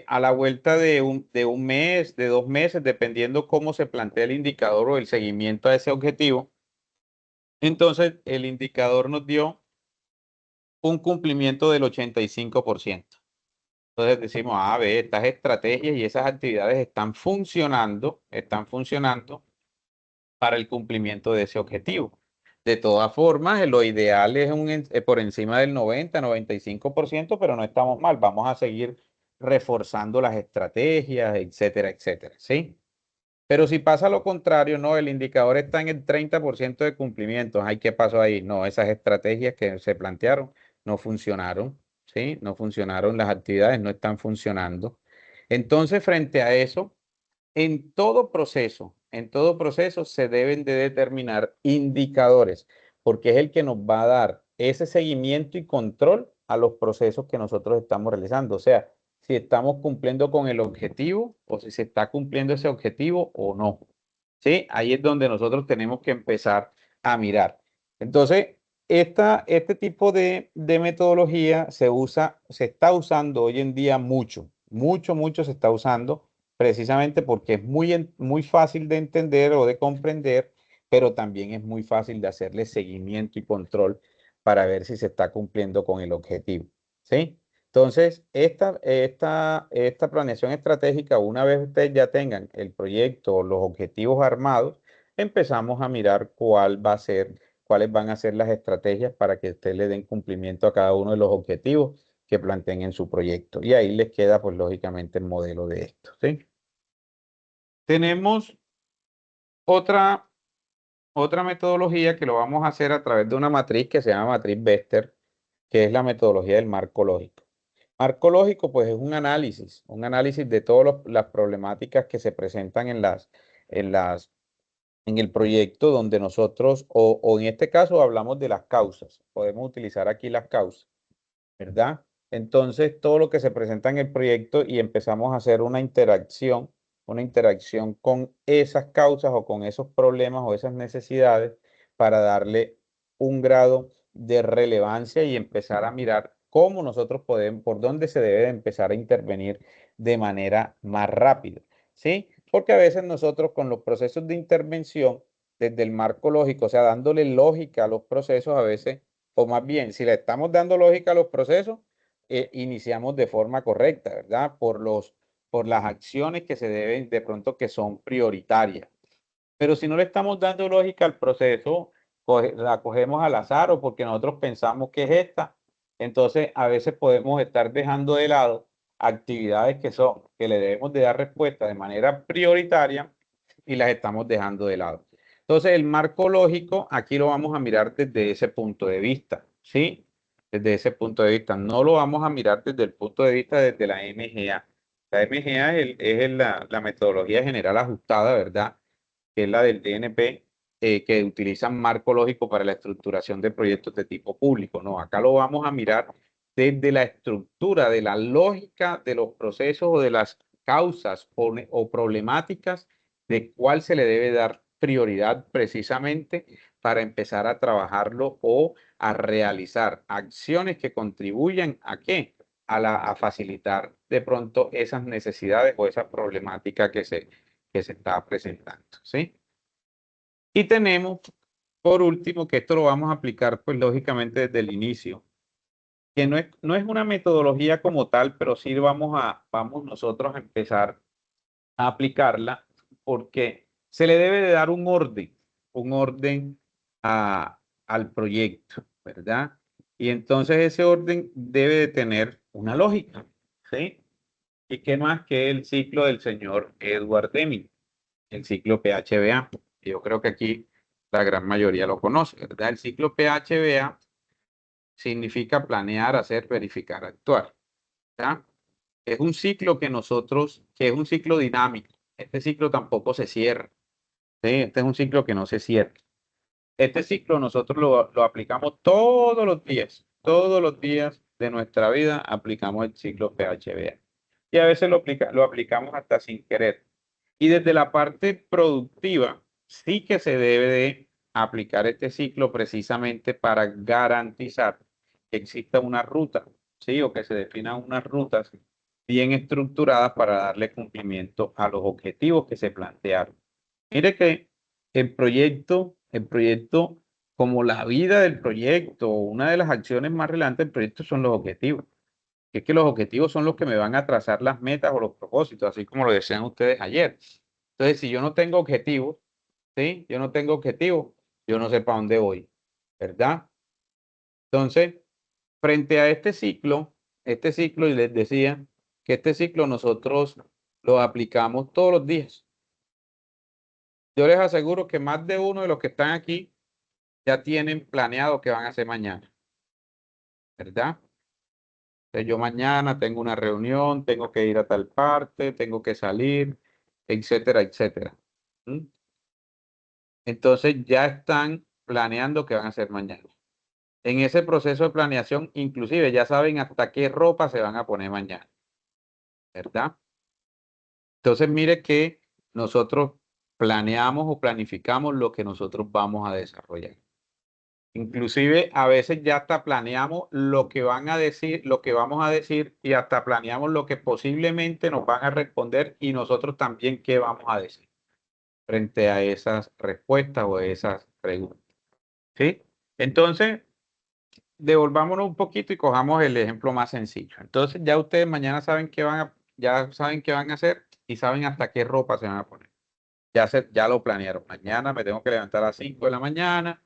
a la vuelta de un mes, de 2 meses, dependiendo cómo se plantea el indicador o el seguimiento a ese objetivo, entonces el indicador nos dio un cumplimiento del 85%. Entonces decimos, a ver, estas estrategias y esas actividades están funcionando para el cumplimiento de ese objetivo. De todas formas, lo ideal es por encima del 90-95%, pero no estamos mal. Vamos a seguir reforzando las estrategias, etcétera, etcétera, ¿sí? Pero si pasa lo contrario, no, el indicador está en el 30% de cumplimiento. Ay, ¿qué pasó ahí? No, esas estrategias que se plantearon no funcionaron, ¿sí? No funcionaron, las actividades no están funcionando. Entonces, frente a eso, en todo proceso se deben de determinar indicadores, porque es el que nos va a dar ese seguimiento y control a los procesos que nosotros estamos realizando. O sea, si estamos cumpliendo con el objetivo o si se está cumpliendo ese objetivo o no. ¿Sí? Ahí es donde nosotros tenemos que empezar a mirar. Entonces, este tipo de metodología se está usando hoy en día mucho, mucho, mucho se está usando precisamente porque es muy fácil de entender o de comprender, pero también es muy fácil de hacerle seguimiento y control para ver si se está cumpliendo con el objetivo. ¿Sí? Entonces, esta planeación estratégica, una vez ustedes ya tengan el proyecto o los objetivos armados, empezamos a mirar cuáles van a ser las estrategias para que ustedes le den cumplimiento a cada uno de los objetivos que planteen en su proyecto. Y ahí les queda, pues, lógicamente, el modelo de esto, ¿sí? Tenemos otra metodología que lo vamos a hacer a través de una matriz que se llama matriz Bester, que es la metodología del marco lógico. Marco lógico, pues, es un análisis de todas las problemáticas que se presentan en el proyecto donde nosotros, o en este caso hablamos de las causas, podemos utilizar aquí las causas, ¿verdad? Entonces, todo lo que se presenta en el proyecto y empezamos a hacer una interacción con esas causas o con esos problemas o esas necesidades para darle un grado de relevancia y empezar a mirar cómo nosotros podemos, por dónde se debe de empezar a intervenir de manera más rápida, ¿sí? Porque a veces nosotros con los procesos de intervención desde el marco lógico, o sea, dándole lógica a los procesos, a veces, o más bien, si le estamos dando lógica a los procesos, iniciamos de forma correcta, ¿verdad? Por las acciones que se deben, de pronto, que son prioritarias. Pero si no le estamos dando lógica al proceso, la cogemos al azar o porque nosotros pensamos que es esta, entonces a veces podemos estar dejando de lado actividades que le debemos de dar respuesta de manera prioritaria y las estamos dejando de lado. Entonces, el marco lógico, aquí lo vamos a mirar desde ese punto de vista, ¿sí? Desde ese punto de vista. No lo vamos a mirar desde el punto de vista desde la MGA. La MGA es la metodología general ajustada, ¿verdad? Que es la del DNP, que utilizan marco lógico para la estructuración de proyectos de tipo público. No, acá lo vamos a mirar desde la estructura, de la lógica de los procesos o de las causas o problemáticas de cuál se le debe dar prioridad precisamente para empezar a trabajarlo o a realizar acciones que contribuyan ¿a qué? A facilitar de pronto esas necesidades o esa problemática que se está presentando, ¿sí? Y tenemos, por último, que esto lo vamos a aplicar, pues lógicamente desde el inicio, que no es una metodología como tal, pero sí vamos nosotros a empezar a aplicarla porque se le debe de dar un orden al proyecto, ¿verdad? Y entonces ese orden debe de tener una lógica, ¿sí? ¿Y qué más que el ciclo del señor Edward Deming, el ciclo PHBA? Yo creo que aquí la gran mayoría lo conoce, ¿verdad? El ciclo PHBA significa planear, hacer, verificar, actuar, ¿verdad? Es un ciclo que es un ciclo dinámico. Este ciclo tampoco se cierra, ¿sí? Este es un ciclo que no se cierra. Este ciclo nosotros lo aplicamos todos los días de nuestra vida aplicamos el ciclo PHBA. Y a veces lo aplicamos hasta sin querer. Y desde la parte productiva, sí que se debe de aplicar este ciclo precisamente para garantizar que exista una ruta, ¿sí? O que se definan unas rutas bien estructuradas para darle cumplimiento a los objetivos que se plantearon. Mire que el proyecto, como la vida del proyecto, una de las acciones más relevantes del proyecto son los objetivos. Es que los objetivos son los que me van a trazar las metas o los propósitos, así como lo decían ustedes ayer. Entonces, si yo no tengo objetivos, ¿sí? Yo no tengo objetivos, yo no sé para dónde voy, ¿verdad? Entonces, frente a este ciclo, y les decía que este ciclo nosotros lo aplicamos todos los días. Yo les aseguro que más de uno de los que están aquí ya tienen planeado qué van a hacer mañana, ¿verdad? Entonces yo mañana tengo una reunión, tengo que ir a tal parte, tengo que salir, etcétera, etcétera. ¿Mm? Entonces ya están planeando qué van a hacer mañana. En ese proceso de planeación, inclusive ya saben hasta qué ropa se van a poner mañana, ¿verdad? Entonces mire que nosotros planeamos o planificamos lo que nosotros vamos a desarrollar. Inclusive a veces ya hasta planeamos lo que van a decir, lo que vamos a decir y hasta planeamos lo que posiblemente nos van a responder y nosotros también qué vamos a decir frente a esas respuestas o esas preguntas. ¿Sí? Entonces, devolvámonos un poquito y cojamos el ejemplo más sencillo. Entonces, ya ustedes mañana saben ya saben qué van a hacer y saben hasta qué ropa se van a poner. Ya lo planearon. Mañana me tengo que levantar a las 5 de la mañana,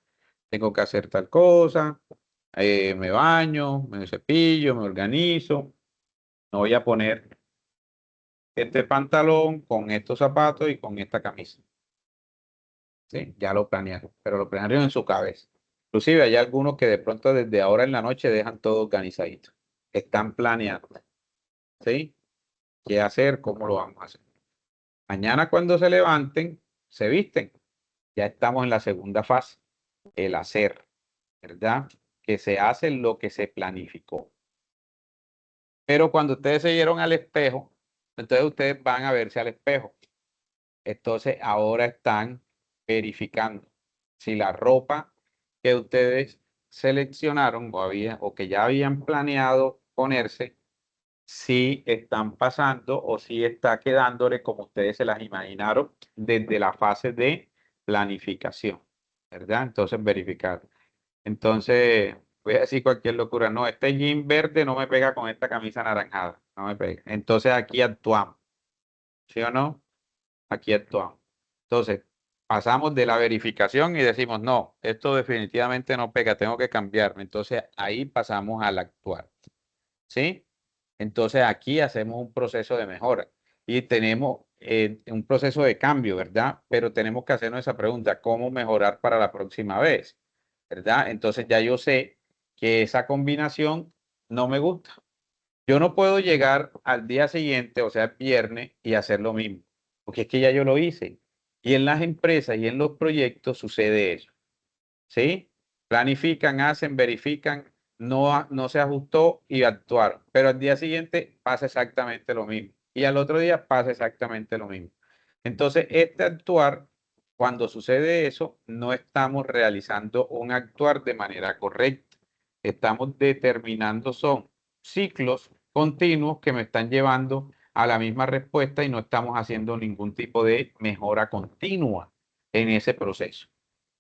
tengo que hacer tal cosa, me baño, me cepillo, me organizo, me voy a poner este pantalón con estos zapatos y con esta camisa. Sí, ya lo planearon, pero lo planearon en su cabeza. Inclusive hay algunos que de pronto desde ahora en la noche dejan todo organizadito. Están planeando, ¿sí? ¿Qué hacer? ¿Cómo lo vamos a hacer? Mañana cuando se levanten, se visten. Ya estamos en la segunda fase, el hacer, ¿verdad? Que se hace lo que se planificó. Pero cuando ustedes se vieron al espejo, entonces ustedes van a verse al espejo. Entonces ahora están verificando si la ropa que ustedes seleccionaron o que ya habían planeado ponerse, si están pasando o si está quedándole como ustedes se las imaginaron desde la fase de planificación, ¿verdad? Entonces verificar. Entonces, voy a decir cualquier locura. No, este jean verde no me pega con esta camisa anaranjada. No me pega. Entonces aquí actuamos. ¿Sí o no? Aquí actuamos. Entonces, pasamos de la verificación y decimos, no, esto definitivamente no pega, tengo que cambiarme. Entonces, ahí pasamos al actuar. ¿Sí? Entonces, aquí hacemos un proceso de mejora y tenemos un proceso de cambio, ¿verdad? Pero tenemos que hacernos esa pregunta, ¿cómo mejorar para la próxima vez? ¿Verdad? Entonces ya yo sé que esa combinación no me gusta. Yo no puedo llegar al día siguiente, o sea, el viernes, y hacer lo mismo, porque es que ya yo lo hice. Y en las empresas y en los proyectos sucede eso. ¿Sí? Planifican, hacen, verifican no se ajustó y actuaron. Pero al día siguiente pasa exactamente lo mismo. Y al otro día pasa exactamente lo mismo. Entonces, este actuar, cuando sucede eso, no estamos realizando un actuar de manera correcta. Estamos determinando, son ciclos continuos que me están llevando a la misma respuesta y no estamos haciendo ningún tipo de mejora continua en ese proceso.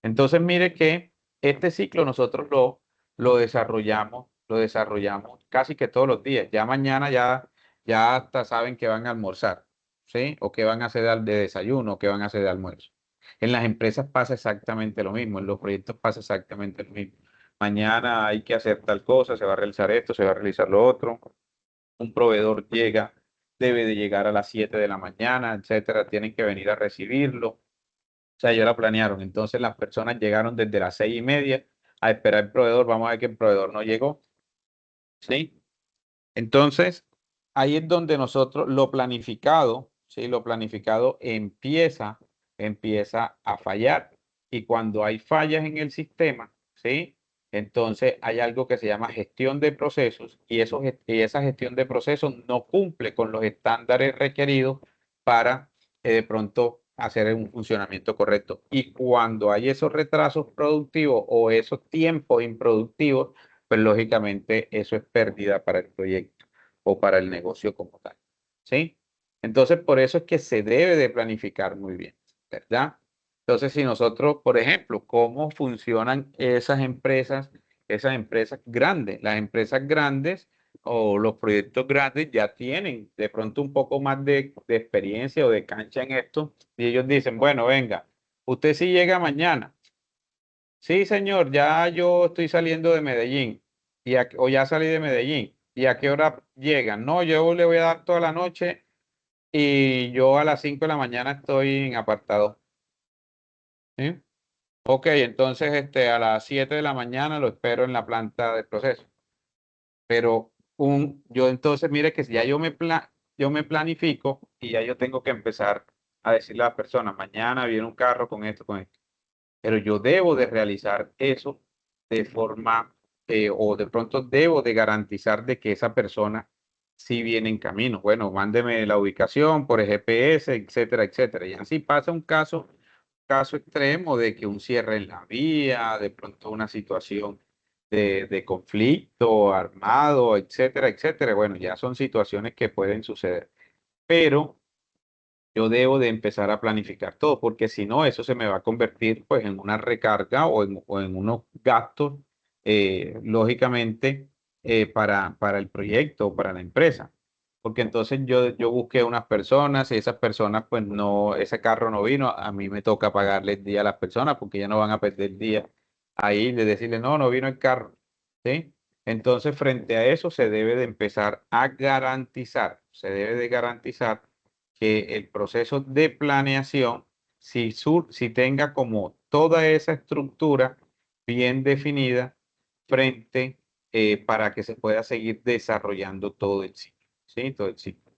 Entonces, mire que este ciclo nosotros lo desarrollamos casi que todos los días. Ya mañana ya hasta saben que van a almorzar, ¿sí? O que van a hacer de desayuno, o que van a hacer de almuerzo. En las empresas pasa exactamente lo mismo, en los proyectos pasa exactamente lo mismo. Mañana hay que hacer tal cosa, se va a realizar esto, se va a realizar lo otro. Un proveedor llega, debe de llegar a las 7 de la mañana, etcétera, tienen que venir a recibirlo. O sea, ya la planearon. Entonces las personas llegaron desde las 6:30 a esperar el proveedor. Vamos a ver que el proveedor no llegó. ¿Sí? Entonces, ahí es donde nosotros lo planificado, ¿sí? Lo planificado empieza a fallar. Y cuando hay fallas en el sistema, ¿sí? Entonces hay algo que se llama gestión de procesos y esa gestión de procesos no cumple con los estándares requeridos para de pronto hacer un funcionamiento correcto. Y cuando hay esos retrasos productivos o esos tiempos improductivos, pues lógicamente eso es pérdida para el proyecto o para el negocio como tal. ¿Sí? Entonces, por eso es que se debe de planificar muy bien, ¿verdad? Entonces, si nosotros, por ejemplo, cómo funcionan esas empresas grandes, las empresas grandes o los proyectos grandes ya tienen de pronto un poco más de experiencia o de cancha en esto y ellos dicen, bueno, venga, usted sí llega mañana. Sí, señor, ya yo estoy saliendo de Medellín o ya salí de Medellín. ¿Y a qué hora llegan? No, yo le voy a dar toda la noche y yo a las 5 de la mañana estoy en apartado. ¿Sí? Ok, entonces a las 7 de la mañana lo espero en la planta de proceso. Pero yo entonces, mire que si ya yo me planifico y ya yo tengo que empezar a decirle a las personas, mañana viene un carro con esto, con esto. Pero yo debo de realizar eso de forma, o de pronto debo de garantizar de que esa persona sí viene en camino. Bueno, mándeme la ubicación por el GPS, etcétera, etcétera. Y así pasa un caso extremo de que un cierre en la vía, de pronto una situación de conflicto armado, etcétera, etcétera. Bueno, ya son situaciones que pueden suceder. Pero yo debo de empezar a planificar todo, porque si no, eso se me va a convertir pues en una recarga o en unos gastos, lógicamente, para el proyecto o para la empresa. Porque entonces yo busqué unas personas y esas personas, pues no, ese carro no vino, a mí me toca pagarle el día a las personas porque ya no van a perder el día ahí de decirle, no, no vino el carro, ¿sí? Entonces, frente a eso, se debe de empezar a garantizar, se debe de garantizar que el proceso de planeación, si tenga como toda esa estructura bien definida frente para que se pueda seguir desarrollando todo el ciclo, ¿sí? Todo el ciclo.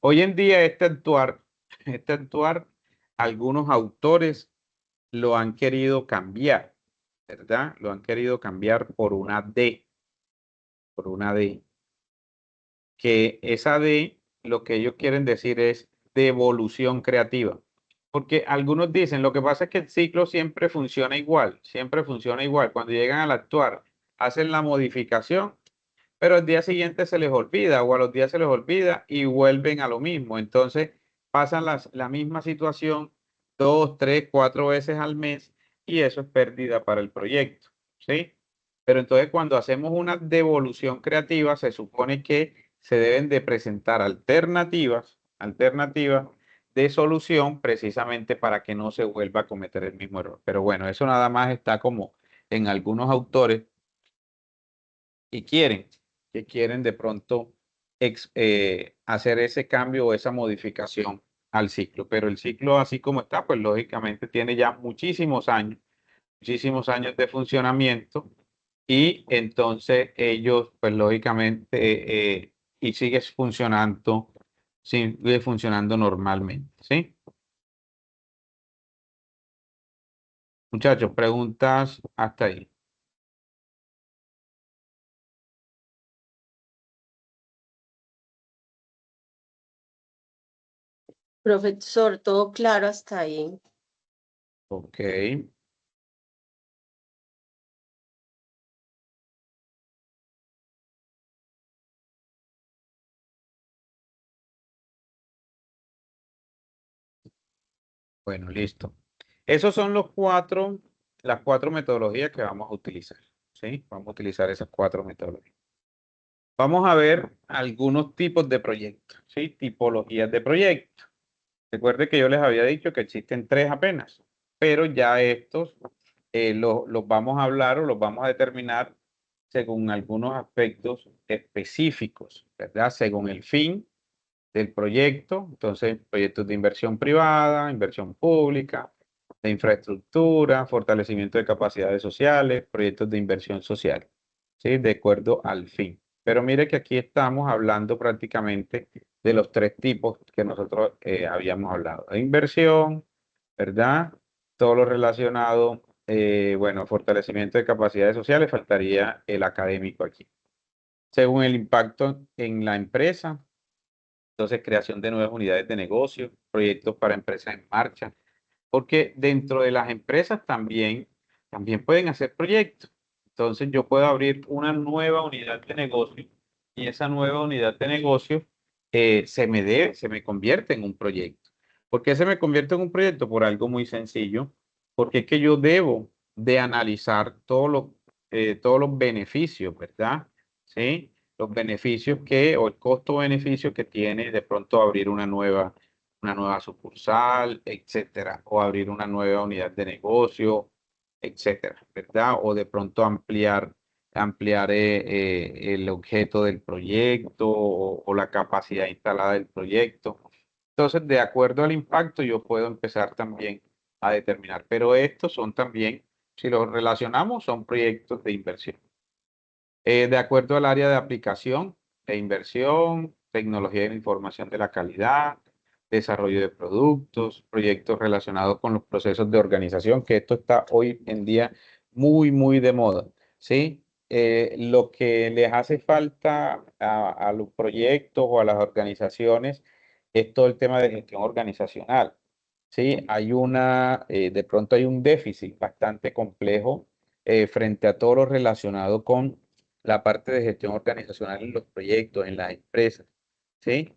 Hoy en día este actuar, algunos autores lo han querido cambiar, ¿verdad? Lo han querido cambiar por una D, que esa D, lo que ellos quieren decir es devolución creativa. Porque algunos dicen, lo que pasa es que el ciclo siempre funciona igual, siempre funciona igual. Cuando llegan al actuar, hacen la modificación, pero al día siguiente se les olvida o a los días se les olvida y vuelven a lo mismo. Entonces pasan la misma situación 2, 3, 4 veces al mes y eso es pérdida para el proyecto, ¿sí? Pero entonces cuando hacemos una devolución creativa, se supone que se deben de presentar alternativas de solución precisamente para que no se vuelva a cometer el mismo error. Pero bueno, eso nada más está como en algunos autores y que quieren de pronto hacer ese cambio o esa modificación al ciclo. Pero el ciclo así como está, pues lógicamente tiene ya muchísimos años de funcionamiento y entonces ellos, pues lógicamente, y sigue funcionando normalmente, ¿sí? Muchachos, preguntas hasta ahí. Profesor, todo claro hasta ahí. Ok. Bueno, listo. Esos son las cuatro metodologías que vamos a utilizar. ¿Sí? Vamos a utilizar esas cuatro metodologías. Vamos a ver algunos tipos de proyectos, ¿sí? Tipologías de proyectos. Recuerde que yo les había dicho que existen 3 apenas, pero ya estos los vamos a hablar o los vamos a determinar según algunos aspectos específicos, ¿verdad? Según el fin del proyecto. Entonces, proyectos de inversión privada, inversión pública, de infraestructura, fortalecimiento de capacidades sociales, proyectos de inversión social, ¿sí? De acuerdo al fin. Pero mire que aquí estamos hablando prácticamente de los 3 tipos que nosotros habíamos hablado. De inversión, ¿verdad? Todo lo relacionado, bueno, fortalecimiento de capacidades sociales, faltaría el académico aquí. Según el impacto en la empresa, entonces creación de nuevas unidades de negocio, proyectos para empresas en marcha, porque dentro de las empresas también pueden hacer proyectos. Entonces yo puedo abrir una nueva unidad de negocio y esa nueva unidad de negocio se me convierte en un proyecto. ¿Por qué se me convierte en un proyecto? Por algo muy sencillo, porque es que yo debo de analizar todos los beneficios, ¿verdad? ¿Sí? Los beneficios o el costo-beneficio que tiene de pronto abrir una nueva sucursal, etcétera, o abrir una nueva unidad de negocio, etcétera, ¿verdad? O de pronto ampliar el objeto del proyecto o la capacidad instalada del proyecto. Entonces, de acuerdo al impacto, yo puedo empezar también a determinar, pero estos son también, si los relacionamos, son proyectos de inversión. De acuerdo al área de aplicación e inversión, tecnología de la información de la calidad, desarrollo de productos, proyectos relacionados con los procesos de organización, que esto está hoy en día muy de moda, ¿sí? Lo que les hace falta a los proyectos o a las organizaciones es todo el tema de gestión organizacional, ¿sí? De pronto hay un déficit bastante complejo frente a todo lo relacionado con la parte de gestión organizacional en los proyectos, en las empresas, ¿sí?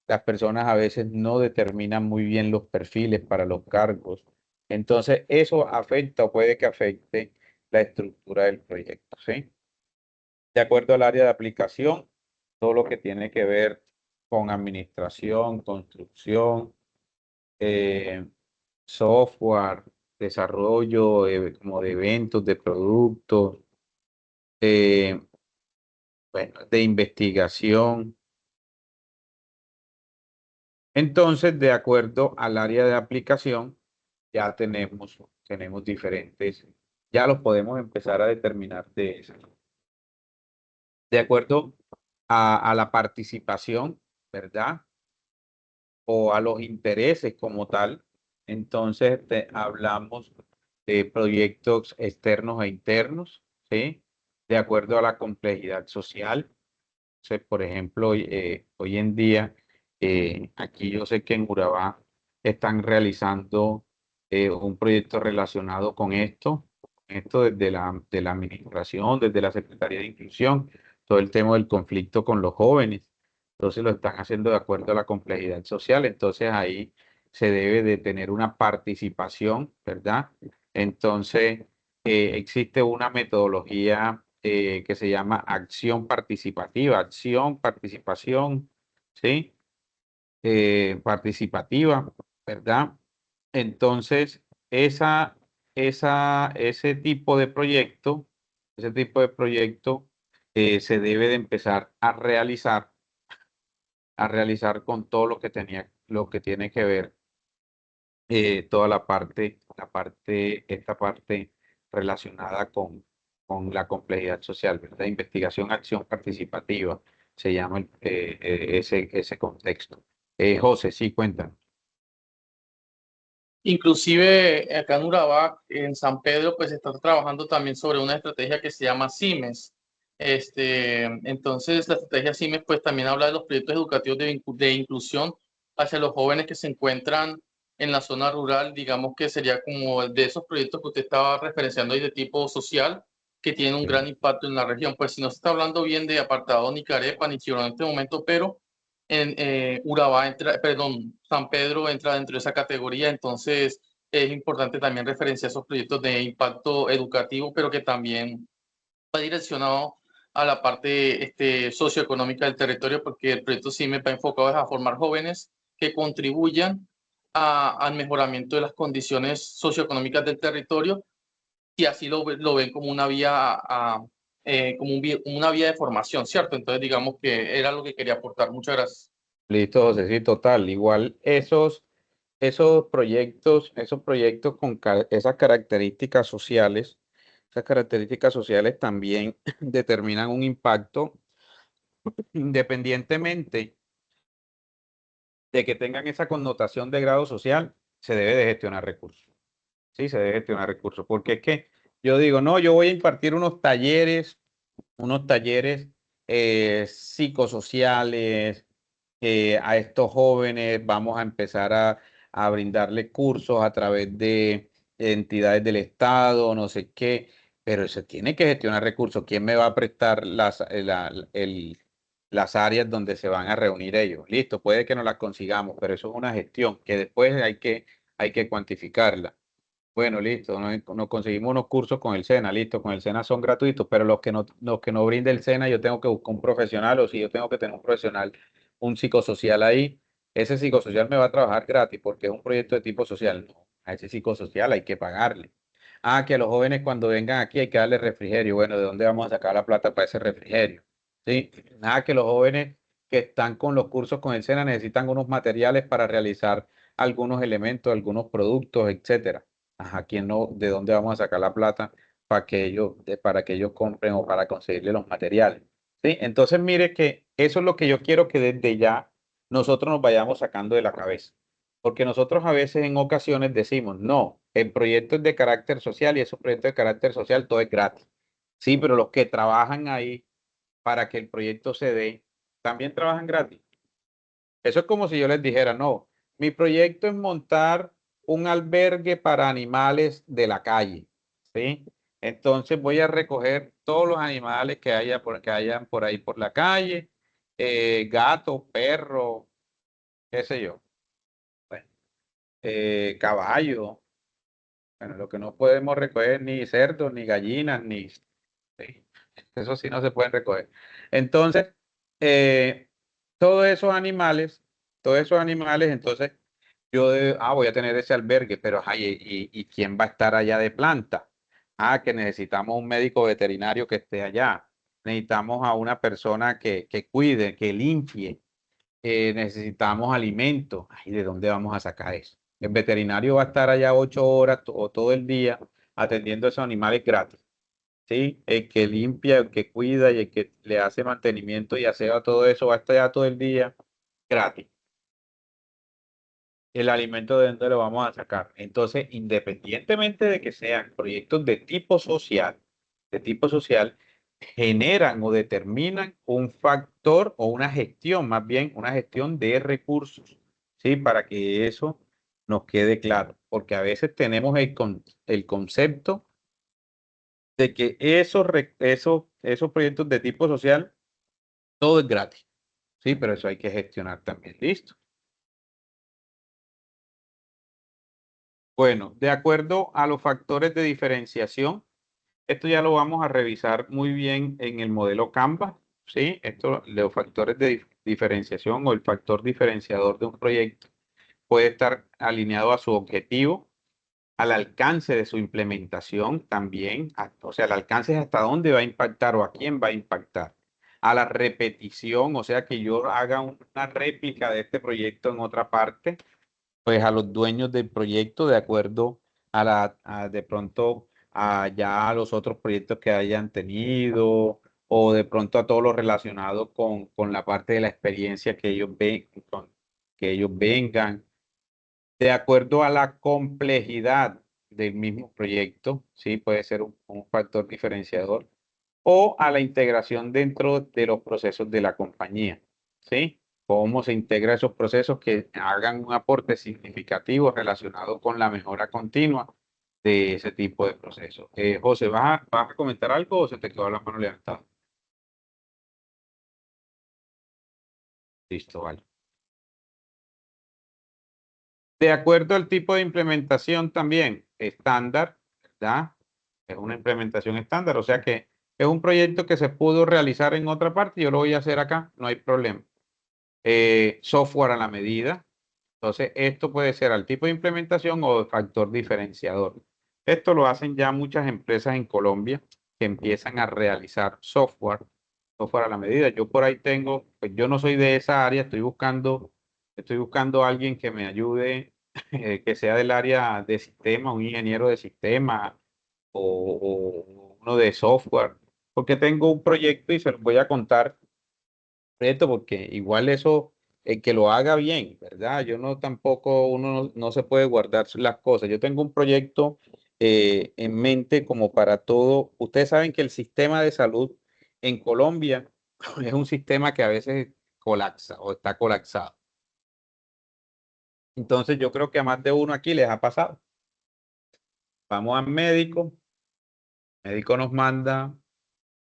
Las personas a veces no determinan muy bien los perfiles para los cargos. Entonces, eso afecta o puede que afecte la estructura del proyecto, ¿sí? De acuerdo al área de aplicación, todo lo que tiene que ver con administración, construcción, eh, software, desarrollo como de eventos, de productos, eh, bueno, de investigación. Entonces, de acuerdo al área de aplicación, ya tenemos diferentes, ya los podemos empezar a determinar de eso. De acuerdo a la participación, ¿verdad? O a los intereses como tal, entonces hablamos de proyectos externos e internos, ¿sí? De acuerdo a la complejidad social. Por ejemplo, hoy en día, aquí yo sé que en Urabá están realizando un proyecto relacionado con esto de la administración, desde la Secretaría de Inclusión, todo el tema del conflicto con los jóvenes. Entonces lo están haciendo de acuerdo a la complejidad social. Entonces ahí se debe de tener una participación, ¿verdad? Entonces existe una metodología que se llama acción, participación, ¿sí? Participativa, ¿verdad? Entonces, ese tipo de proyecto se debe de empezar a realizar con todo lo que tiene que ver toda esta parte relacionada con la complejidad social, ¿verdad? Investigación, acción participativa, se llama ese contexto. José, sí, cuéntanos. Inclusive acá en Urabá, en San Pedro, pues se está trabajando también sobre una estrategia que se llama CIMES. Entonces, la estrategia CIMES pues también habla de los proyectos educativos de inclusión, hacia los jóvenes que se encuentran en la zona rural, digamos que sería como el de esos proyectos que usted estaba referenciando y de tipo social, que tienen un gran impacto en la región. Pues si no se está hablando bien de apartado ni Carepa ni Chirón en este momento, pero en Urabá entra, perdón, San Pedro entra dentro de esa categoría, entonces es importante también referenciar esos proyectos de impacto educativo, pero que también va direccionado a la parte socioeconómica del territorio, porque el proyecto CIME va enfocado a formar jóvenes que contribuyan al mejoramiento de las condiciones socioeconómicas del territorio, y así lo ven como una vía, como una vía de formación, ¿cierto? Entonces, digamos que era lo que quería aportar. Muchas gracias. Listo, José, sí, total. Igual esos proyectos con esas características sociales también determinan un impacto independientemente de que tengan esa connotación de grado social, se debe de gestionar recursos. Sí, se debe gestionar recursos, porque es que yo digo, no, yo voy a impartir unos talleres psicosociales a estos jóvenes, vamos a empezar a brindarles cursos a través de entidades del Estado, no sé qué, pero se tiene que gestionar recursos. ¿Quién me va a prestar las áreas donde se van a reunir ellos? Listo, puede que no las consigamos, pero eso es una gestión que después hay que cuantificarla. Bueno, listo, nos conseguimos unos cursos con el SENA, listo, con el SENA son gratuitos, pero los que no brinde el SENA, yo tengo que buscar un profesional, o si yo tengo que tener un profesional, un psicosocial ahí, ese psicosocial me va a trabajar gratis porque es un proyecto de tipo social. No, a ese psicosocial hay que pagarle. Ah, que a los jóvenes cuando vengan aquí hay que darle refrigerio. Bueno, ¿de dónde vamos a sacar la plata para ese refrigerio? ¿Sí? Nada, que los jóvenes que están con los cursos con el SENA necesitan unos materiales para realizar algunos elementos, algunos productos, etcétera. Ajá, ¿quién no? ¿De dónde vamos a sacar la plata para que ellos compren o para conseguirle los materiales? ¿Sí? Entonces, mire que eso es lo que yo quiero que desde ya nosotros nos vayamos sacando de la cabeza. Porque nosotros a veces en ocasiones decimos, no, el proyecto es de carácter social y esos proyectos de carácter social todo es gratis. Sí, pero los que trabajan ahí para que el proyecto se dé, también trabajan gratis. Eso es como si yo les dijera, no, mi proyecto es montar un albergue para animales de la calle, ¿sí? Entonces voy a recoger todos los animales que hayan por ahí por la calle, gatos, perros, qué sé yo, bueno, caballo. Bueno, lo que no podemos recoger ni cerdos, ni gallinas, ni... sí, eso sí no se pueden recoger. Entonces, eh, todos esos animales, entonces voy a tener ese albergue, pero ay, y quién va a estar allá de planta? Ah, que necesitamos un médico veterinario que esté allá. Necesitamos a una persona que cuide, que limpie. Necesitamos alimentos. Ay, ¿de dónde vamos a sacar eso? El veterinario va a estar allá 8 horas o todo el día atendiendo a esos animales gratis. ¿Sí? El que limpia, el que cuida y el que le hace mantenimiento y aseo a todo eso va a estar allá todo el día gratis. El alimento de dónde lo vamos a sacar. Entonces, independientemente de que sean proyectos de tipo social, generan o determinan un factor o una gestión, más bien una gestión de recursos, ¿sí? Para que eso nos quede claro, porque a veces tenemos el concepto de que esos proyectos de tipo social, todo es gratis, ¿sí? Pero eso hay que gestionar también, ¿listo? Bueno, de acuerdo a los factores de diferenciación, esto ya lo vamos a revisar muy bien en el modelo Canvas, ¿sí? Los factores de diferenciación o el factor diferenciador de un proyecto puede estar alineado a su objetivo, al alcance de su implementación también, o sea, el alcance es hasta dónde va a impactar o a quién va a impactar, a la repetición, o sea, que yo haga una réplica de este proyecto en otra parte, pues a los dueños del proyecto de acuerdo de pronto a ya los otros proyectos que hayan tenido o de pronto a todo lo relacionado con la parte de la experiencia que ellos ven, que ellos vengan, de acuerdo a la complejidad del mismo proyecto, sí, puede ser un factor diferenciador, o a la integración dentro de los procesos de la compañía, ¿sí? cómo se integra esos procesos que hagan un aporte significativo relacionado con la mejora continua de ese tipo de procesos. José, ¿vas a comentar algo o se te quedó la mano levantada? Listo, vale. De acuerdo al tipo de implementación también, estándar, ¿verdad? Es una implementación estándar, o sea que es un proyecto que se pudo realizar en otra parte, yo lo voy a hacer acá, no hay problema. Software a la medida. Entonces, esto puede ser al tipo de implementación o factor diferenciador. Esto lo hacen ya muchas empresas en Colombia que empiezan a realizar software a la medida. Yo por ahí tengo, pues yo no soy de esa área, estoy buscando a alguien que me ayude, que sea del área de sistema, un ingeniero de sistema o uno de software, porque tengo un proyecto y se los voy a contar esto porque igual eso, el que lo haga bien, ¿verdad? Yo no tampoco, uno no se puede guardar las cosas. Yo tengo un proyecto en mente como para todo. Ustedes saben que el sistema de salud en Colombia es un sistema que a veces colapsa o está colapsado. Entonces yo creo que a más de uno aquí les ha pasado. Vamos al médico, el médico nos manda,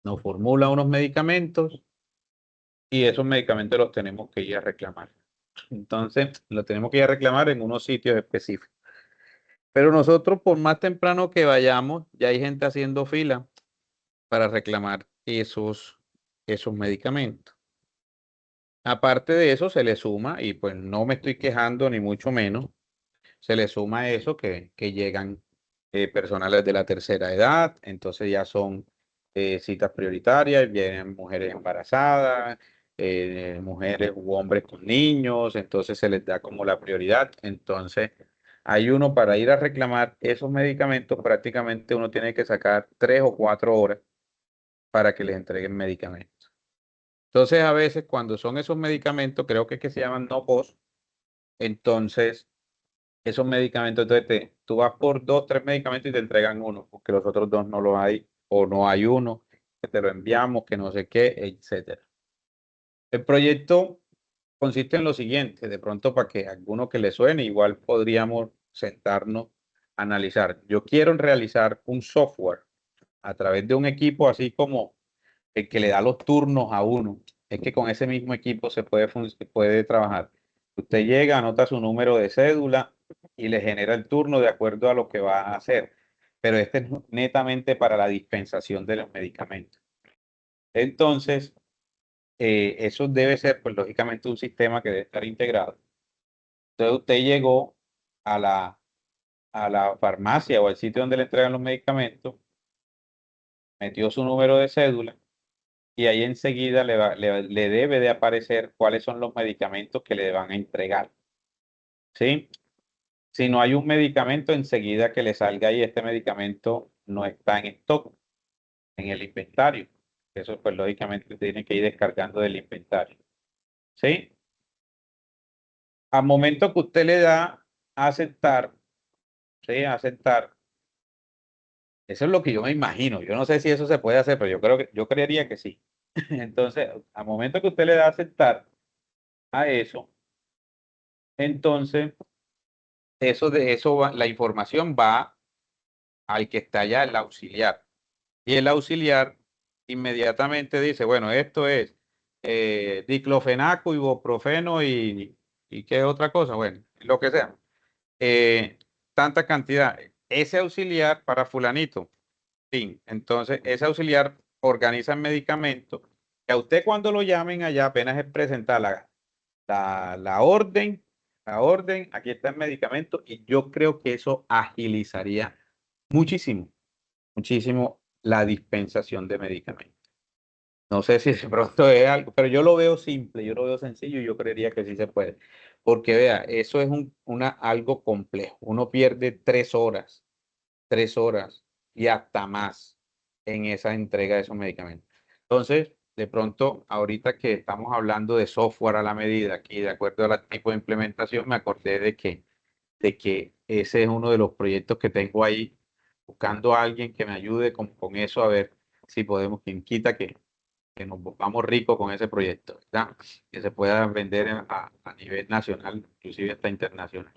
nos formula unos medicamentos y esos medicamentos los tenemos que ir a reclamar. Entonces, lo tenemos que ir a reclamar en unos sitios específicos. Pero nosotros, por más temprano que vayamos, ya hay gente haciendo fila para reclamar esos medicamentos. Aparte de eso, se le suma, y pues no me estoy quejando ni mucho menos, se le suma eso que llegan personales de la tercera edad, entonces ya son citas prioritarias, vienen mujeres embarazadas, mujeres u hombres con niños, entonces se les da como la prioridad. Entonces, hay uno para ir a reclamar esos medicamentos, prácticamente uno tiene que sacar 3 o 4 horas para que les entreguen medicamentos. Entonces, a veces cuando son esos medicamentos, creo que es que se llaman no post, entonces esos medicamentos, entonces tú vas por 2, 3 medicamentos y te entregan uno, porque los otros 2 no los hay, o no hay uno, que te lo enviamos, que no sé qué, etcétera. El proyecto consiste en lo siguiente, de pronto para que a alguno que le suene, igual podríamos sentarnos a analizar. Yo quiero realizar un software a través de un equipo así como el que le da los turnos a uno. Es que con ese mismo equipo se puede trabajar. Usted llega, anota su número de cédula y le genera el turno de acuerdo a lo que va a hacer. Pero este es netamente para la dispensación de los medicamentos. Entonces, eso debe ser, pues lógicamente, un sistema que debe estar integrado. Entonces, usted llegó a la farmacia o al sitio donde le entregan los medicamentos, metió su número de cédula y ahí enseguida le debe de aparecer cuáles son los medicamentos que le van a entregar. ¿Sí? Si no hay un medicamento, enseguida que le salga ahí, este medicamento no está en stock, en el inventario. Eso pues lógicamente tiene que ir descargando del inventario. ¿Sí? Al momento que usted le da a aceptar, ¿sí? A aceptar. Eso es lo que yo me imagino. Yo no sé si eso se puede hacer, pero yo creería que sí. Entonces, al momento que usted le da a aceptar a eso, entonces la información va al que está allá, el auxiliar. Y el auxiliar inmediatamente dice, bueno, esto es diclofenaco, ibuprofeno y qué otra cosa, bueno, lo que sea. Tanta cantidad. Ese auxiliar para fulanito. Fin. Entonces, ese auxiliar organiza el medicamento. Y a usted cuando lo llamen allá, apenas es presentar la orden, aquí está el medicamento y yo creo que eso agilizaría muchísimo, muchísimo la dispensación de medicamentos. No sé si de pronto es algo, pero yo lo veo simple, yo lo veo sencillo y yo creería que sí se puede. Porque vea, eso es algo complejo. Uno pierde 3 horas y hasta más en esa entrega de esos medicamentos. Entonces, de pronto, ahorita que estamos hablando de software a la medida, aquí de acuerdo al tipo de implementación, me acordé de que ese es uno de los proyectos que tengo ahí, buscando a alguien que me ayude con eso, a ver si podemos, quien quita que que nos volvamos ricos con ese proyecto, ¿verdad? Que se pueda vender a nivel nacional, inclusive hasta internacional.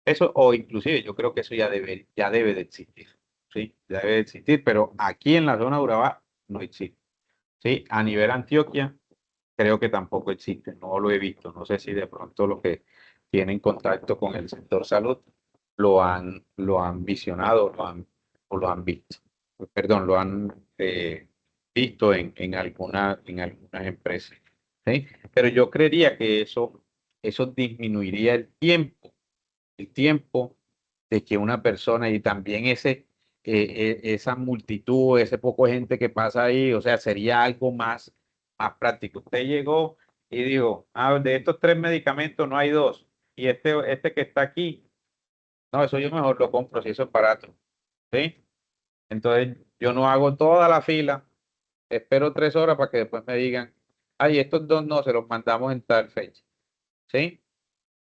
Eso, o inclusive, yo creo que eso ya debe de existir, ¿sí? Ya debe de existir, pero aquí en la zona de Urabá no existe, ¿sí? A nivel Antioquia, creo que tampoco existe, no lo he visto, no sé si de pronto los que tienen contacto con el sector salud lo han visionado o lo han visto, perdón, lo han visto en algunas empresas, ¿sí? Pero yo creería que eso disminuiría el tiempo de que una persona y también esa multitud, ese poco de gente que pasa ahí, o sea, sería algo más práctico. Usted llegó y dijo, de estos 3 medicamentos no hay dos, y este que está aquí, no, eso yo mejor lo compro si eso es barato, ¿sí? Entonces yo no hago toda la fila, espero 3 horas para que después me digan, ay, estos dos no, se los mandamos en tal fecha, ¿sí?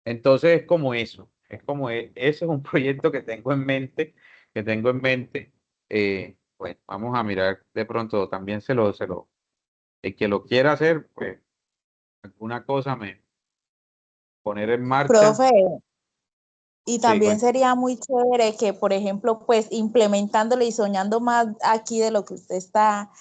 Entonces es como eso, ese es un proyecto que tengo en mente. Bueno, vamos a mirar de pronto, también el que lo quiera hacer, pues alguna cosa me poner en marcha. Profe, y Sí, también bueno, sería muy chévere que, por ejemplo, pues implementándole y soñando más aquí de lo que usted está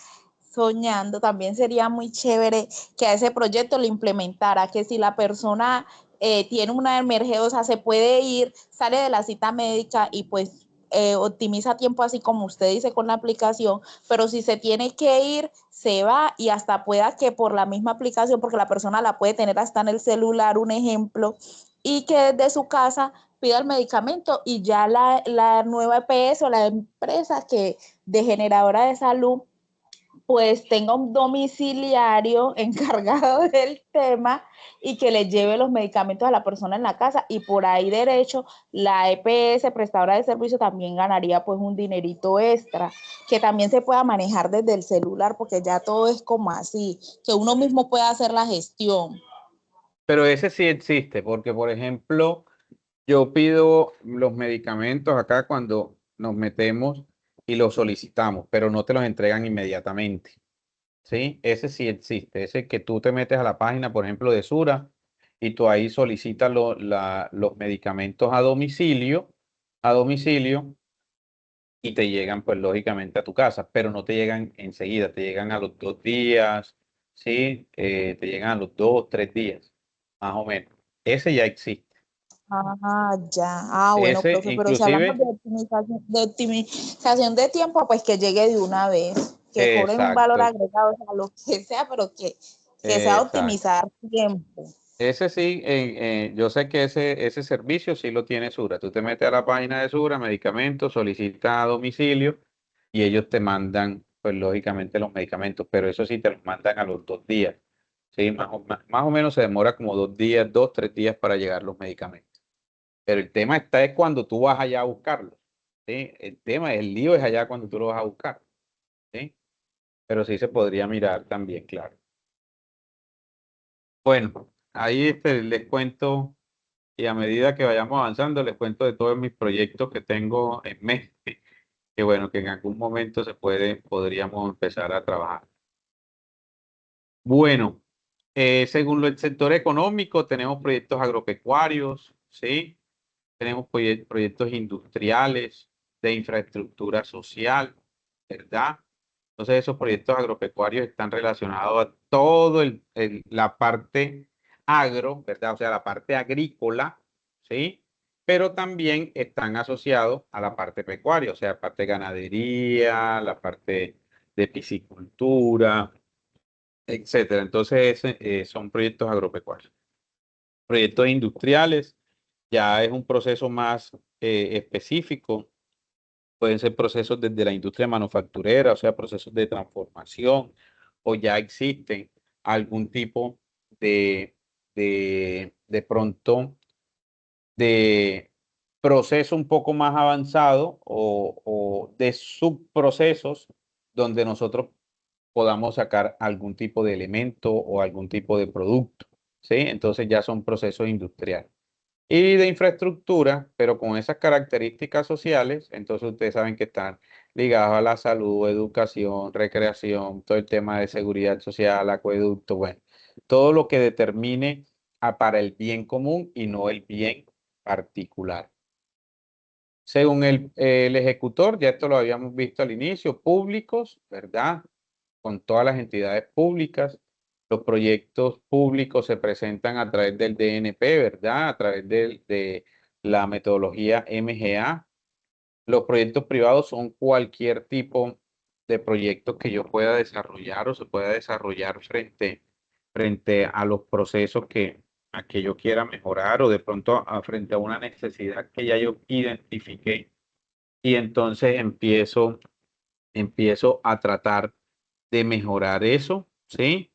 soñando, también sería muy chévere que a ese proyecto lo implementara, que si la persona tiene una emergencia, o sea, se puede ir, sale de la cita médica y pues optimiza tiempo así como usted dice con la aplicación, pero si se tiene que ir, se va y hasta pueda que por la misma aplicación, porque la persona la puede tener hasta en el celular, un ejemplo, y que desde su casa pida el medicamento y ya la nueva EPS o la empresa que de generadora de salud pues tenga un domiciliario encargado del tema y que le lleve los medicamentos a la persona en la casa y por ahí derecho la EPS, prestadora de servicio, también ganaría pues un dinerito extra que también se pueda manejar desde el celular porque ya todo es como así, que uno mismo pueda hacer la gestión. pero ese sí existe, porque por ejemplo, yo pido los medicamentos acá cuando nos metemos y los solicitamos, pero no te los entregan inmediatamente. Sí, ese sí existe. Ese que tú te metes a la página, por ejemplo, de Sura, y tú ahí solicitas los medicamentos a domicilio, y te llegan, pues, lógicamente a tu casa, pero no te llegan enseguida, te llegan a los 2 días, ¿sí? Te llegan a los 2, 3 días, más o menos. Ese ya existe. Ah, ya. Ah, bueno, Ese, profe, pero si hablamos inclusive, de optimización de tiempo, pues que llegue de una vez, que cobren un valor exacto, agregado, o sea, lo que sea, pero que sea exacto. optimizar tiempo. Ese sí, yo sé que ese servicio sí lo tiene Sura. Tú te metes a la página de Sura, medicamentos, solicitas a domicilio y ellos te mandan, pues lógicamente los medicamentos, pero eso sí te los mandan a los 2 días. Sí, más o menos se demora como 2 días, 2, 3 días para llegar los medicamentos. Pero el tema está es cuando tú vas allá a buscarlos. ¿Sí? El lío es allá cuando tú lo vas a buscar. ¿Sí? Pero sí se podría mirar también, claro. Bueno, ahí les cuento. Y a medida que vayamos avanzando, les cuento de todos mis proyectos que tengo en mente, que bueno, que en algún momento podríamos empezar a trabajar. Bueno, según el sector económico, tenemos proyectos agropecuarios, ¿sí? Tenemos proyectos industriales, de infraestructura social, ¿verdad? Entonces, esos proyectos agropecuarios están relacionados a todo la parte agro, ¿verdad? O sea, la parte agrícola, ¿sí? Pero también están asociados a la parte pecuaria, o sea, la parte de ganadería, la parte de piscicultura, etcétera. Entonces, son proyectos agropecuarios. Proyectos industriales, ya es un proceso más específico. Pueden ser procesos desde la industria manufacturera, o sea, procesos de transformación, o ya existen algún tipo de pronto, de proceso un poco más avanzado o de subprocesos donde nosotros podamos sacar algún tipo de elemento o algún tipo de producto, ¿sí? Entonces ya son procesos industriales y de infraestructura, pero con esas características sociales. Entonces ustedes saben que están ligados a la salud, educación, recreación, todo el tema de seguridad social, acueducto, bueno, todo lo que determine para el bien común y no el bien particular. Según el ejecutor, ya esto lo habíamos visto al inicio, públicos, ¿verdad? Con todas las entidades públicas. Los proyectos públicos se presentan a través del DNP, ¿verdad? A través de la metodología MGA. Los proyectos privados son cualquier tipo de proyecto que yo pueda desarrollar o se pueda desarrollar frente a los procesos que yo quiera mejorar o de pronto frente a una necesidad que ya yo identifiqué. Y entonces empiezo a tratar de mejorar eso, ¿sí?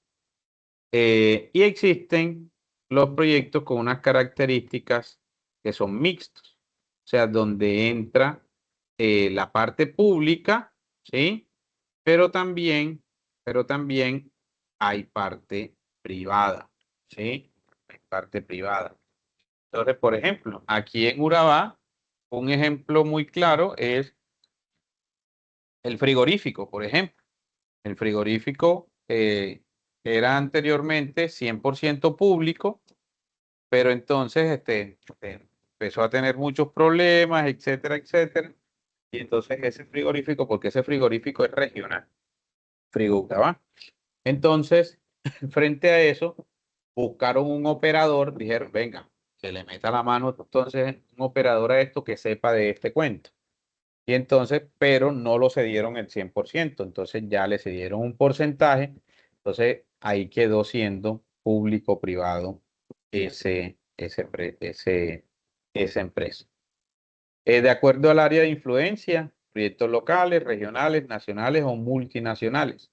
Y existen los proyectos con unas características que son mixtos, o sea, donde entra la parte pública, ¿sí? Pero también hay parte privada, ¿sí? Hay parte privada. Entonces, por ejemplo, aquí en Urabá, un ejemplo muy claro es el frigorífico, por ejemplo. El frigorífico era anteriormente 100% público, pero entonces empezó a tener muchos problemas, etcétera, etcétera. Y entonces ese frigorífico, porque ese frigorífico es regional, Frigouraba. Entonces, frente a eso, buscaron un operador, dijeron, venga, que le meta la mano entonces un operador a esto que sepa de este cuento. Y entonces, pero no lo cedieron el 100%, entonces ya le cedieron un porcentaje, entonces ahí quedó siendo público-privado esa empresa. De acuerdo al área de influencia, proyectos locales, regionales, nacionales o multinacionales.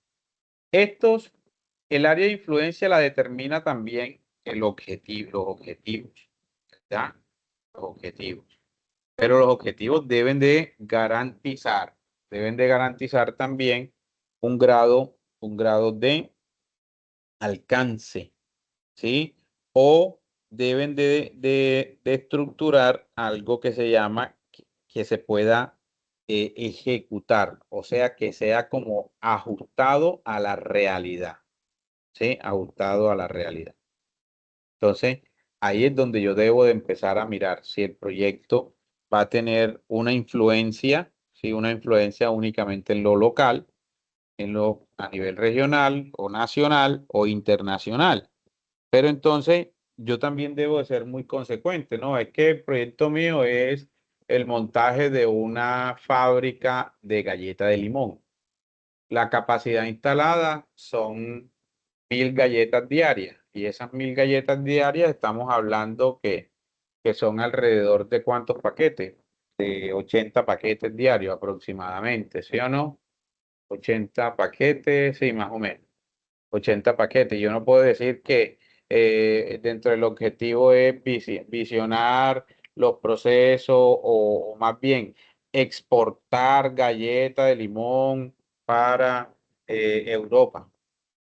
El área de influencia la determina también los objetivos, ¿verdad? Los objetivos. Pero los objetivos deben de garantizar también un grado de alcance, ¿sí? O deben de estructurar algo que se llama que se pueda ejecutar, o sea, que sea como ajustado a la realidad, ¿sí? Ajustado a la realidad. Entonces, ahí es donde yo debo de empezar a mirar si el proyecto va a tener una influencia, ¿sí? Una influencia únicamente en lo local, a nivel regional o nacional o internacional. Pero entonces yo también debo de ser muy consecuente, ¿no? Es que el proyecto mío es el montaje de una fábrica de galleta de limón. La capacidad instalada son 1000 galletas diarias y esas 1000 galletas diarias estamos hablando que son alrededor de ¿cuántos paquetes? De 80 paquetes diarios aproximadamente, ¿sí o no? 80 paquetes, sí, más o menos. 80 paquetes. Yo no puedo decir que dentro del objetivo es visionar los procesos o más bien exportar galleta de limón para Europa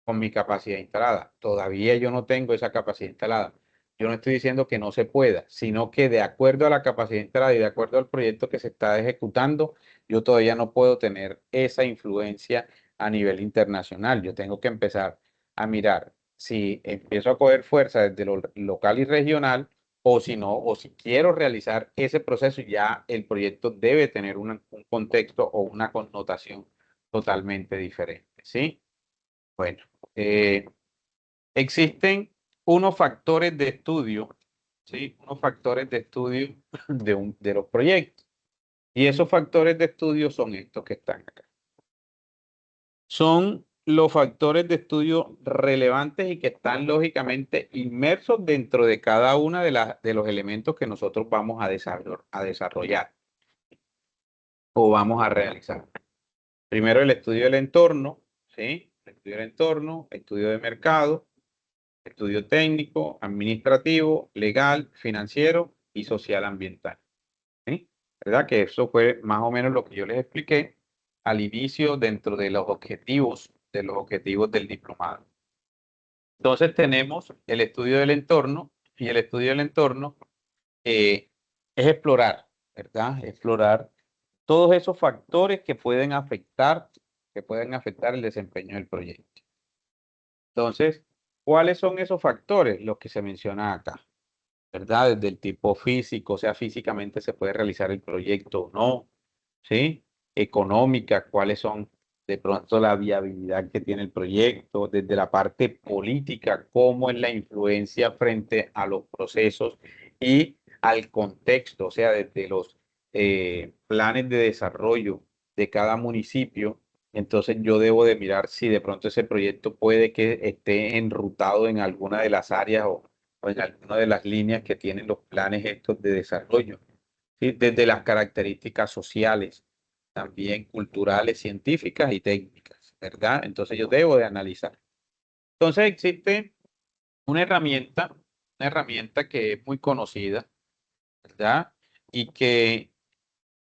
con mi capacidad instalada. Todavía yo no tengo esa capacidad instalada. Yo no estoy diciendo que no se pueda, sino que de acuerdo a la capacidad instalada y de acuerdo al proyecto que se está ejecutando, yo todavía no puedo tener esa influencia a nivel internacional. Yo tengo que empezar a mirar si empiezo a coger fuerza desde lo local y regional o si no, o si quiero realizar ese proceso, ya el proyecto debe tener un contexto o una connotación totalmente diferente, ¿sí? Bueno, eh, existen unos factores de estudio, ¿sí? Unos factores de estudio de los proyectos. Y esos factores de estudio son estos que están acá. Son los factores de estudio relevantes y que están lógicamente inmersos dentro de cada una de los elementos que nosotros vamos a desarrollar o vamos a realizar. Primero el estudio del entorno, ¿sí? El estudio del entorno, estudio de mercado, estudio técnico, administrativo, legal, financiero y social ambiental. ¿Sí? ¿Verdad? Que eso fue más o menos lo que yo les expliqué al inicio dentro de los objetivos del diplomado. Entonces tenemos el estudio del entorno y el estudio del entorno es explorar, ¿verdad? Explorar todos esos factores que pueden afectar el desempeño del proyecto. Entonces, ¿cuáles son esos factores? Los que se mencionan acá, ¿verdad? Desde el tipo físico, o sea, físicamente se puede realizar el proyecto o no, ¿sí? Económica, cuáles son de pronto la viabilidad que tiene el proyecto, desde la parte política, cómo es la influencia frente a los procesos y al contexto, o sea, desde los planes de desarrollo de cada municipio. Entonces yo debo de mirar si de pronto ese proyecto puede que esté enrutado en alguna de las áreas o en alguna de las líneas que tienen los planes estos de desarrollo, ¿sí? Desde las características sociales, también culturales, científicas y técnicas, ¿verdad? Entonces yo debo de analizar. Entonces existe una herramienta que es muy conocida, ¿verdad? Y que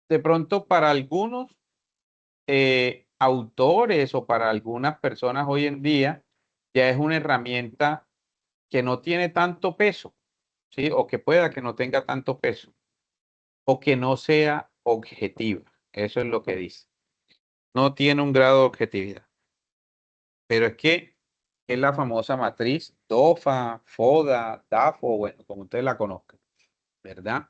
de pronto para algunos autores o para algunas personas hoy en día ya es una herramienta que no tiene tanto peso, ¿sí? O que pueda que no tenga tanto peso o que no sea objetiva. Eso es lo que dice. No tiene un grado de objetividad. Pero es que es la famosa matriz DOFA, FODA, DAFO, bueno, como ustedes la conozcan, ¿verdad?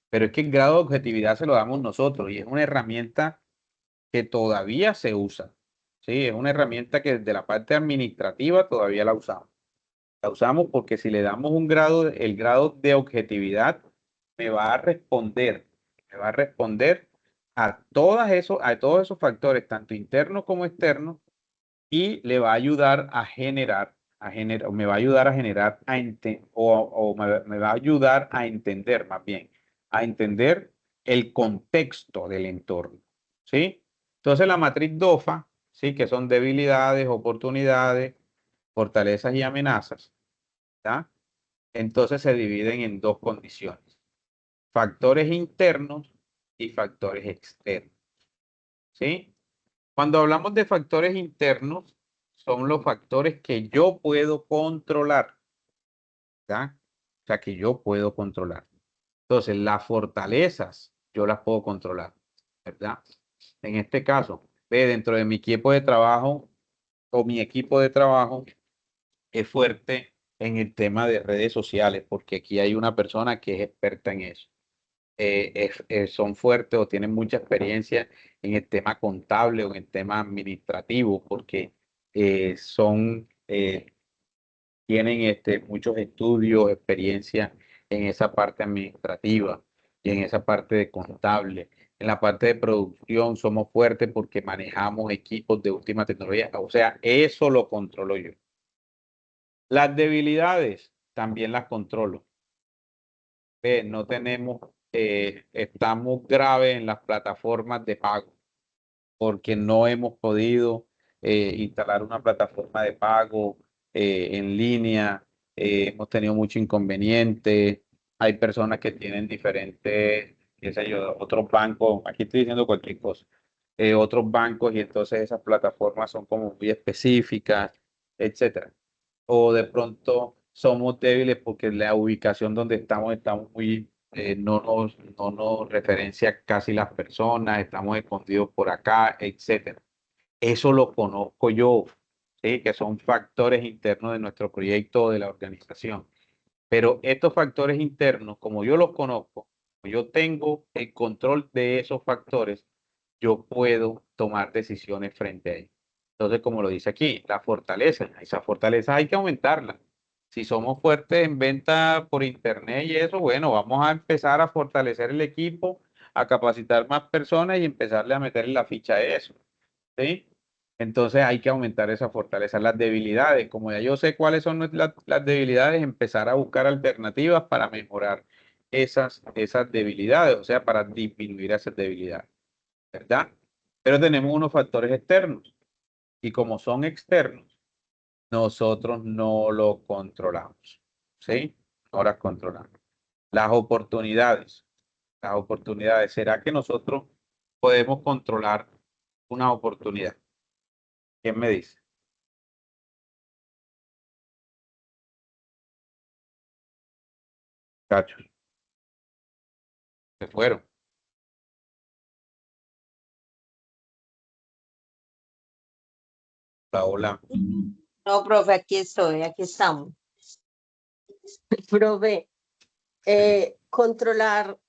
Pero es que el grado de objetividad se lo damos nosotros y es una herramienta que todavía se usa. Sí, es una herramienta que desde la parte administrativa todavía la usamos. La usamos porque si le damos un grado, el grado de objetividad me va a responder a todos esos factores, tanto internos como externos, y le va a ayudar me va a ayudar a generar, me va a ayudar a entender más bien, a entender el contexto del entorno, ¿sí? Entonces la matriz DOFA, ¿sí? Que son debilidades, oportunidades, fortalezas y amenazas, ¿tá? Entonces se dividen en dos condiciones, factores internos y factores externos, ¿sí? Cuando hablamos de factores internos, son los factores que yo puedo controlar, ¿ya? O sea, que yo puedo controlar. Entonces, las fortalezas, yo las puedo controlar, ¿verdad? En este caso, ve, dentro de mi equipo de trabajo o mi equipo de trabajo es fuerte en el tema de redes sociales, porque aquí hay una persona que es experta en eso. Son fuertes o tienen mucha experiencia en el tema contable o en el tema administrativo, porque tienen muchos estudios, experiencia en esa parte administrativa y en esa parte de contable. En la parte de producción somos fuertes porque manejamos equipos de última tecnología. O sea, eso lo controlo yo. Las debilidades también las controlo. No tenemos, estamos graves en las plataformas de pago porque no hemos podido instalar una plataforma de pago en línea, hemos tenido mucho inconveniente, hay personas que tienen diferentes, qué sé yo, otros bancos, aquí estoy diciendo cualquier cosa, otros bancos y entonces esas plataformas son como muy específicas, etcétera. O de pronto somos débiles porque la ubicación donde estamos muy, no nos referencia casi las personas, estamos escondidos por acá, etcétera. Eso lo conozco yo, ¿sí? Que son factores internos de nuestro proyecto o de la organización. Pero estos factores internos, como yo los conozco, yo tengo el control de esos factores, yo puedo tomar decisiones frente a ellos. Entonces, como lo dice aquí, la fortaleza, esa fortaleza hay que aumentarla. Si somos fuertes en venta por internet y eso, bueno, vamos a empezar a fortalecer el equipo, a capacitar más personas y empezarle a meter la ficha a eso, ¿sí? Entonces hay que aumentar esa fortaleza. Las debilidades, como ya yo sé cuáles son las debilidades, empezar a buscar alternativas para mejorar esas debilidades, o sea, para disminuir esas debilidades, ¿verdad? Pero tenemos unos factores externos y como son externos, nosotros no los controlamos, ¿sí? No las controlamos. Las oportunidades, ¿será que nosotros podemos controlar una oportunidad? ¿Quién me dice? Cachos, se fueron. Paola. No, profe, aquí estoy, aquí estamos. Profe, controlar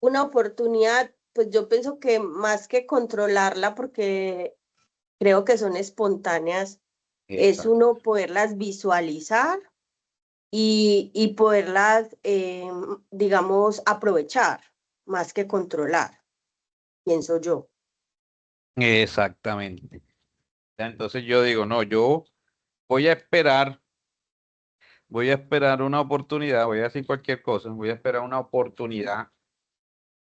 una oportunidad, pues yo pienso que más que controlarla, porque creo que son espontáneas, es Exacto. uno poderlas visualizar y poderlas, digamos, aprovechar, más que controlar, pienso yo. Exactamente. Entonces yo digo, no, yo voy a esperar una oportunidad, voy a decir cualquier cosa, voy a esperar una oportunidad,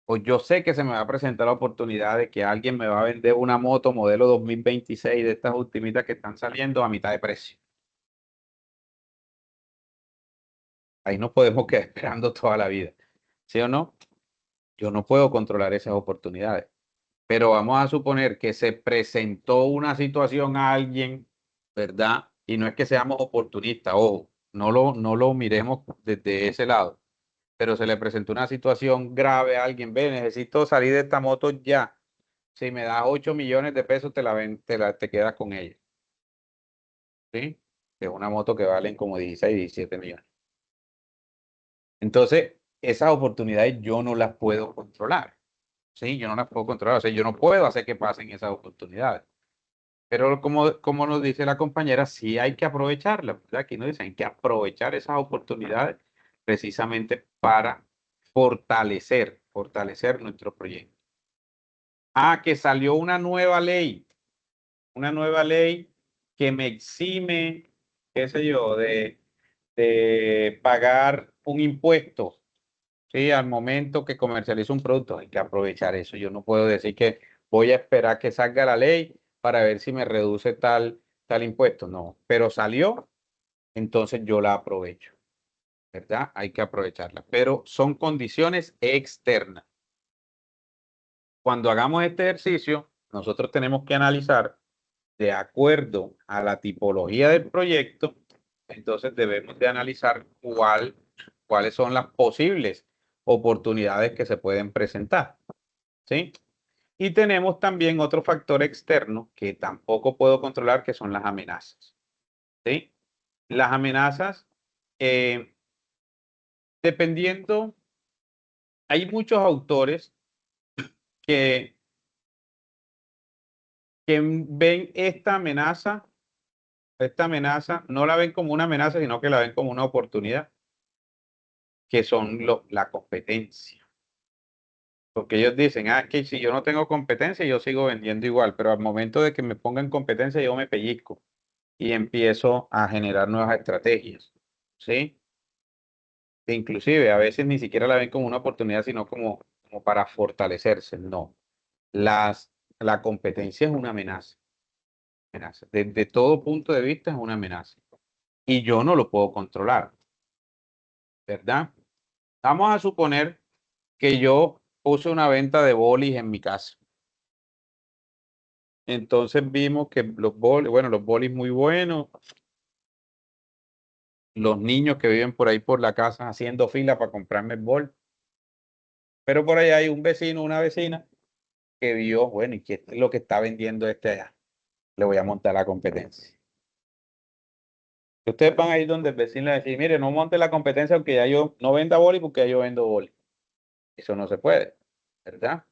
o yo sé que se me va a presentar la oportunidad de que alguien me va a vender una moto modelo 2026 de estas ultimitas que están saliendo a mitad de precio. Ahí no podemos quedar esperando toda la vida, ¿sí o no? Yo no puedo controlar esas oportunidades, pero vamos a suponer que se presentó una situación a alguien, ¿verdad? Y no es que seamos oportunistas, ojo, no lo miremos desde ese lado, pero se le presentó una situación grave a alguien, ve, necesito salir de esta moto ya. Si me das 8 millones de pesos, te quedas con ella. ¿Sí? Es una moto que valen como 16, 17 millones. Entonces, esas oportunidades yo no las puedo controlar. Sí, yo no las puedo controlar. O sea, yo no puedo hacer que pasen esas oportunidades. Pero como nos dice la compañera, sí hay que aprovecharlas, ¿verdad? Aquí nos dicen hay que aprovechar esas oportunidades precisamente para fortalecer nuestro proyecto. Ah, que salió una nueva ley que me exime, qué sé yo, de pagar un impuesto, ¿sí? Al momento que comercializo un producto, hay que aprovechar eso. Yo no puedo decir que voy a esperar que salga la ley para ver si me reduce tal impuesto. No, pero salió, entonces yo la aprovecho, ¿verdad? Hay que aprovecharla, pero son condiciones externas. Cuando hagamos este ejercicio, nosotros tenemos que analizar de acuerdo a la tipología del proyecto, entonces debemos de analizar cuáles son las posibles oportunidades que se pueden presentar, ¿sí? Y tenemos también otro factor externo que tampoco puedo controlar, que son las amenazas, ¿sí? Las amenazas, dependiendo, hay muchos autores que, que ven esta amenaza, no la ven como una amenaza, sino que la ven como una oportunidad, que son la competencia. Porque ellos dicen, es que si yo no tengo competencia, yo sigo vendiendo igual, pero al momento de que me pongan competencia, yo me pellizco y empiezo a generar nuevas estrategias, ¿sí? E inclusive a veces ni siquiera la ven como una oportunidad, sino como para fortalecerse. No, la competencia es una amenaza. Desde todo punto de vista es una amenaza. Y yo no lo puedo controlar, ¿verdad? Vamos a suponer que yo puse una venta de bolis en mi casa. Entonces vimos que los bolis muy buenos, los niños que viven por ahí por la casa haciendo fila para comprarme el bol. Pero por ahí hay un vecino, una vecina que vio, bueno, ¿y qué es lo que está vendiendo este allá? Le voy a montar la competencia. Ustedes van a ir donde el vecino le decir, mire, no monte la competencia aunque ya yo no venda boli porque ya yo vendo boli. Eso no se puede, ¿verdad?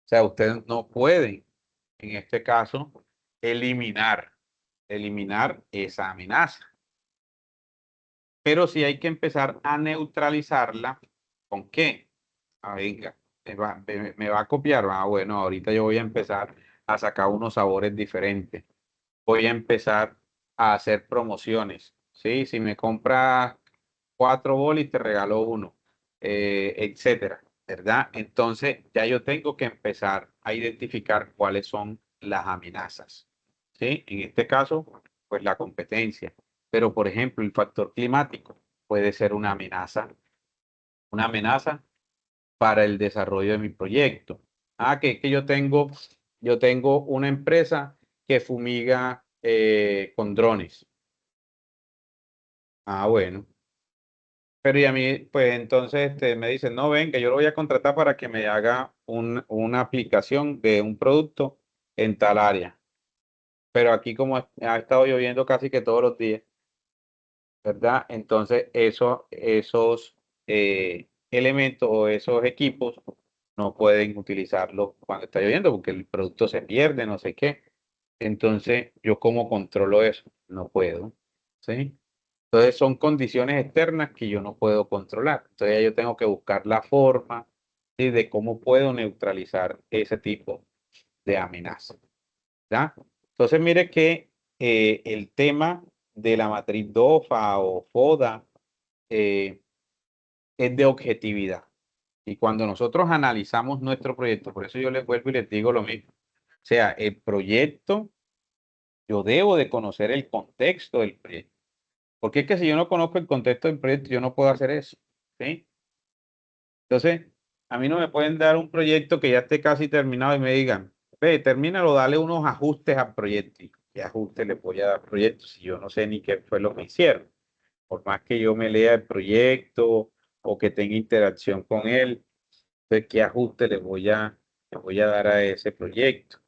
O sea, ustedes no pueden, en este caso, eliminar esa amenaza. Pero sí hay que empezar a neutralizarla. ¿Con qué? Ah, venga, me va a copiar. Ah, bueno, ahorita yo voy a empezar a sacar unos sabores diferentes. Voy a empezar a hacer promociones. ¿Sí? Si me compras 4 bolis, te regalo uno, etcétera, ¿verdad? Entonces ya yo tengo que empezar a identificar cuáles son las amenazas. ¿Sí? En este caso, pues la competencia. Pero, por ejemplo, el factor climático puede ser una amenaza para el desarrollo de mi proyecto. Ah, que yo tengo una empresa que fumiga con drones. Ah, bueno. Pero y a mí, pues entonces me dicen, no, ven, que yo lo voy a contratar para que me haga una aplicación de un producto en tal área. pero aquí como ha estado lloviendo casi que todos los días, ¿verdad? Entonces esos elementos o esos equipos no pueden utilizarlos cuando está lloviendo porque el producto se pierde, no sé qué. Entonces, ¿yo cómo controlo eso? No puedo, ¿sí? Entonces son condiciones externas que yo no puedo controlar. Entonces ya yo tengo que buscar la forma, ¿sí?, de cómo puedo neutralizar ese tipo de amenaza, ¿ya? Entonces mire que el tema de la matriz DOFA o FODA es de objetividad. Y cuando nosotros analizamos nuestro proyecto, por eso yo les vuelvo y les digo lo mismo. O sea, el proyecto, yo debo de conocer el contexto del proyecto. Porque es que si yo no conozco el contexto del proyecto, yo no puedo hacer eso, ¿sí? Entonces, a mí no me pueden dar un proyecto que ya esté casi terminado y me digan, ve, termínalo, dale unos ajustes al proyecto. ¿Y qué ajustes le voy a dar al proyecto si yo no sé ni qué fue lo que hicieron? Por más que yo me lea el proyecto o que tenga interacción con él, entonces, ¿qué ajuste le voy a dar a ese proyecto?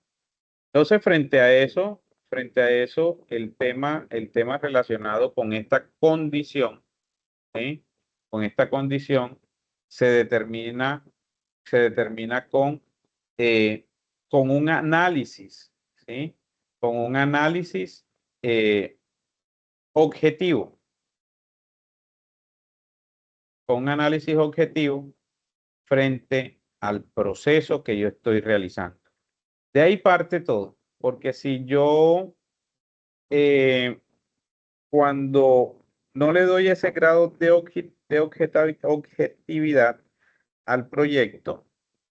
Entonces, frente a eso, el tema relacionado con esta condición, ¿sí? Con esta condición se determina con un análisis, ¿sí? Con un análisis objetivo, con un análisis objetivo frente al proceso que yo estoy realizando. De ahí parte todo, porque si yo cuando no le doy ese grado de objetividad al proyecto,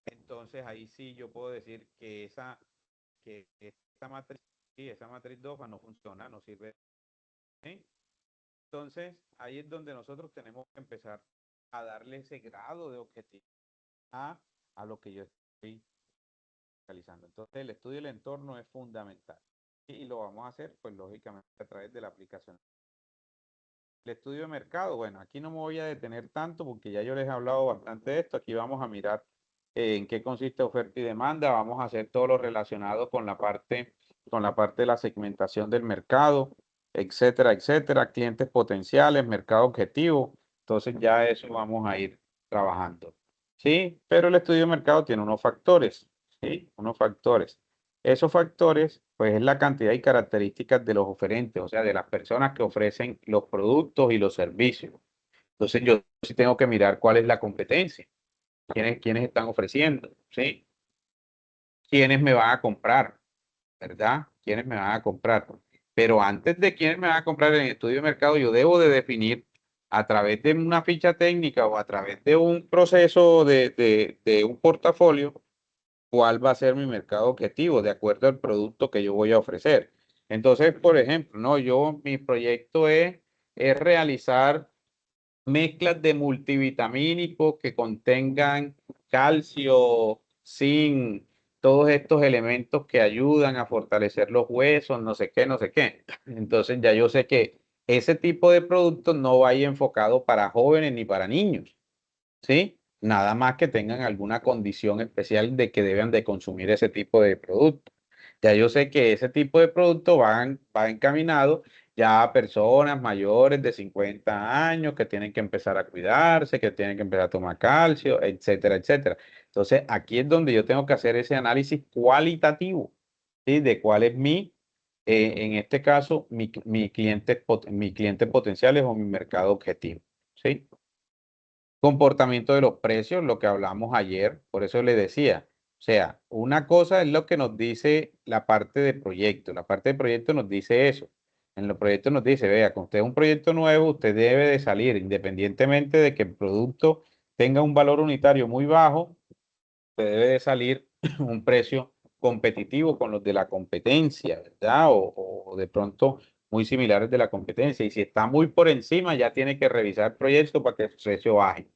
entonces ahí sí yo puedo decir que esa matriz, sí, esa matriz DOFA no funciona, no sirve, ¿sí? Entonces ahí es donde nosotros tenemos que empezar a darle ese grado de objetividad a lo que yo estoy realizando. Entonces el estudio del entorno es fundamental y lo vamos a hacer pues lógicamente a través de la aplicación. El estudio de mercado, bueno, aquí no me voy a detener tanto porque ya yo les he hablado bastante de esto. Aquí vamos a mirar en qué consiste oferta y demanda. Vamos a hacer todo lo relacionado con la parte de la segmentación del mercado, etcétera, etcétera, clientes potenciales, mercado objetivo. Entonces ya eso vamos a ir trabajando. Sí, pero el estudio de mercado tiene unos factores, ¿sí? Unos factores. Esos factores, pues es la cantidad y características de los oferentes, o sea, de las personas que ofrecen los productos y los servicios. Entonces yo sí tengo que mirar cuál es la competencia, quiénes están ofreciendo, ¿sí? Quiénes me van a comprar, ¿verdad? Quiénes me van a comprar. Pero antes de quiénes me van a comprar en el estudio de mercado, yo debo de definir a través de una ficha técnica o a través de un proceso de un portafolio, cuál va a ser mi mercado objetivo de acuerdo al producto que yo voy a ofrecer. Entonces, por ejemplo, no, mi proyecto es realizar mezclas de multivitamínicos que contengan calcio, zinc, todos estos elementos que ayudan a fortalecer los huesos, no sé qué, no sé qué. Entonces ya yo sé que ese tipo de productos no va a ir enfocado para jóvenes ni para niños, ¿sí? Nada más que tengan alguna condición especial de que deben de consumir ese tipo de producto. Ya yo sé que ese tipo de producto va encaminado ya a personas mayores de 50 años que tienen que empezar a cuidarse, que tienen que empezar a tomar calcio, etcétera, etcétera. Entonces, aquí es donde yo tengo que hacer ese análisis cualitativo, ¿sí? De cuál es en este caso, mi cliente potenciales o mi mercado objetivo, ¿sí? Comportamiento de los precios, lo que hablamos ayer, por eso le decía, o sea, una cosa es lo que nos dice la parte de proyecto, la parte de proyecto nos dice eso, en los proyectos nos dice, vea, con usted es un proyecto nuevo, usted debe de salir, independientemente de que el producto tenga un valor unitario muy bajo, usted debe de salir un precio competitivo con los de la competencia, ¿verdad? O de pronto muy similares de la competencia, y si está muy por encima, ya tiene que revisar el proyecto para que el precio baje.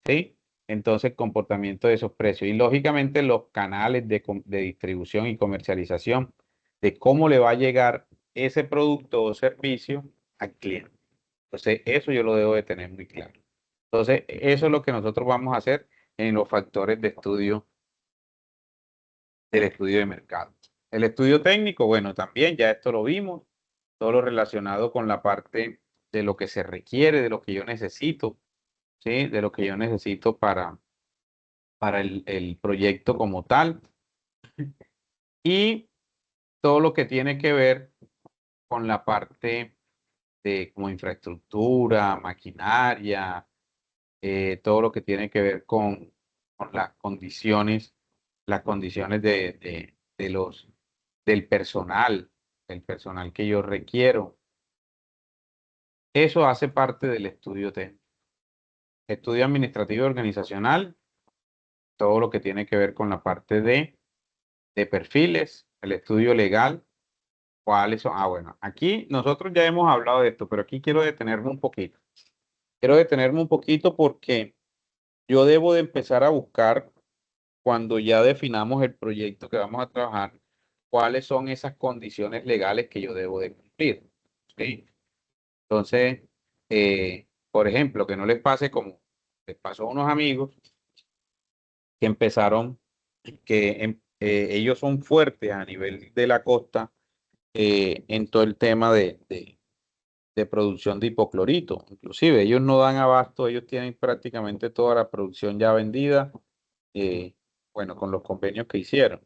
¿Sí? Entonces, comportamiento de esos precios. Y lógicamente los canales de distribución y comercialización, de cómo le va a llegar ese producto o servicio al cliente. Entonces, eso yo lo debo de tener muy claro. Entonces, eso es lo que nosotros vamos a hacer en los factores de estudio del estudio de mercado. El estudio técnico, bueno, también ya esto lo vimos, todo lo relacionado con la parte de lo que se requiere, de lo que yo necesito, ¿sí? De lo que yo necesito para el proyecto como tal. Y todo lo que tiene que ver con la parte de como infraestructura, maquinaria, todo lo que tiene que ver con las condiciones del personal que yo requiero. Eso hace parte del estudio técnico. Estudio administrativo y organizacional, todo lo que tiene que ver con la parte de perfiles, el estudio legal, cuáles son. Bueno, aquí nosotros ya hemos hablado de esto, pero aquí quiero detenerme un poquito. Quiero detenerme un poquito porque yo debo de empezar a buscar, cuando ya definamos el proyecto que vamos a trabajar, cuáles son esas condiciones legales que yo debo de cumplir. ¿Sí? Entonces, por ejemplo, que no les pase como les pasó a unos amigos que empezaron, ellos son fuertes a nivel de la costa en todo el tema de producción de hipoclorito. Inclusive ellos no dan abasto, ellos tienen prácticamente toda la producción ya vendida, bueno, con los convenios que hicieron.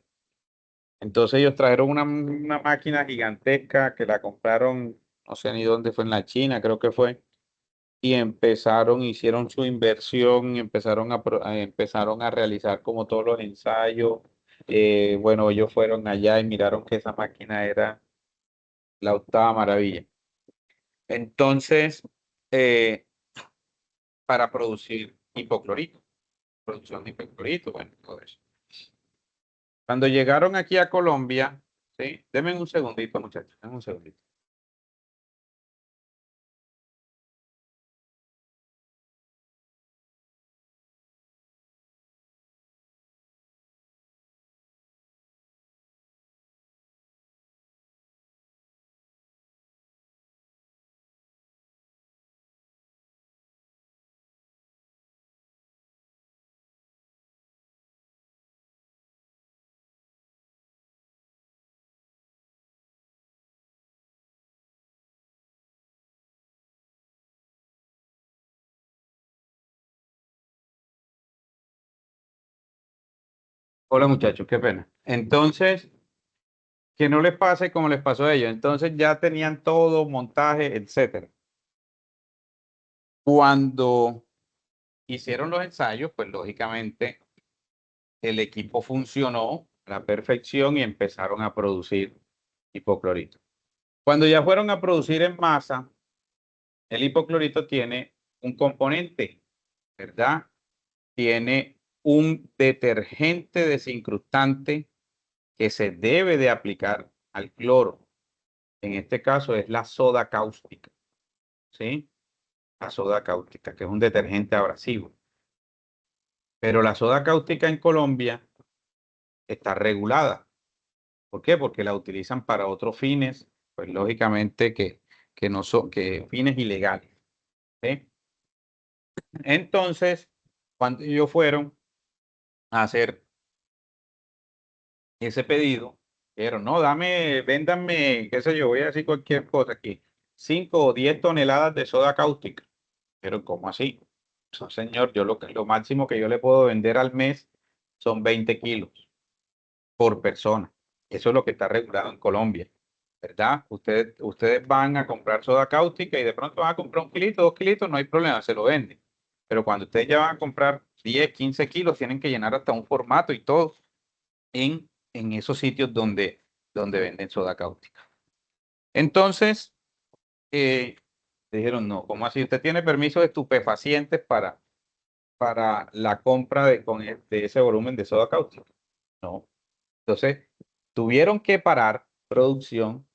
Entonces ellos trajeron una máquina gigantesca que la compraron, no sé ni dónde fue, en la China, creo que fue, y hicieron su inversión, empezaron a realizar como todos los ensayos. Bueno, ellos fueron allá y miraron que esa máquina era la octava maravilla. Entonces, para producir hipoclorito, producción de hipoclorito, bueno, todo eso. Cuando llegaron aquí a Colombia, ¿sí? Denme un segundito, muchachos, denme un segundito. Hola, muchachos, qué pena. Entonces, que no les pase como les pasó a ellos. Entonces ya tenían todo, montaje, etcétera. Cuando hicieron los ensayos, pues lógicamente el equipo funcionó a la perfección y empezaron a producir hipoclorito. Cuando ya fueron a producir en masa, el hipoclorito tiene un componente, ¿verdad? Tiene un detergente desincrustante que se debe de aplicar al cloro. En este caso es la soda cáustica, ¿sí? La soda cáustica, que es un detergente abrasivo. Pero la soda cáustica en Colombia está regulada. ¿Por qué? Porque la utilizan para otros fines, pues lógicamente que no son fines ilegales, ¿sí? Entonces, cuando ellos fueron a hacer ese pedido, pero no, véndanme, qué sé yo, voy a decir cualquier cosa aquí, 5 o 10 toneladas de soda cáustica. Pero ¿cómo así? No, señor, lo máximo que yo le puedo vender al mes son 20 kilos por persona. Eso es lo que está regulado en Colombia, ¿verdad? Ustedes van a comprar soda cáustica y de pronto van a comprar 1 kilito, 2 kilitos, no hay problema, se lo venden. Pero cuando ustedes ya van a comprar 10, 15 kilos, tienen que llenar hasta un formato y todo en esos sitios donde venden soda cáustica. Entonces, dijeron, no, ¿cómo así? ¿Usted tiene permiso de estupefacientes para la compra de ese volumen de soda cáustica? No. Entonces, tuvieron que parar producción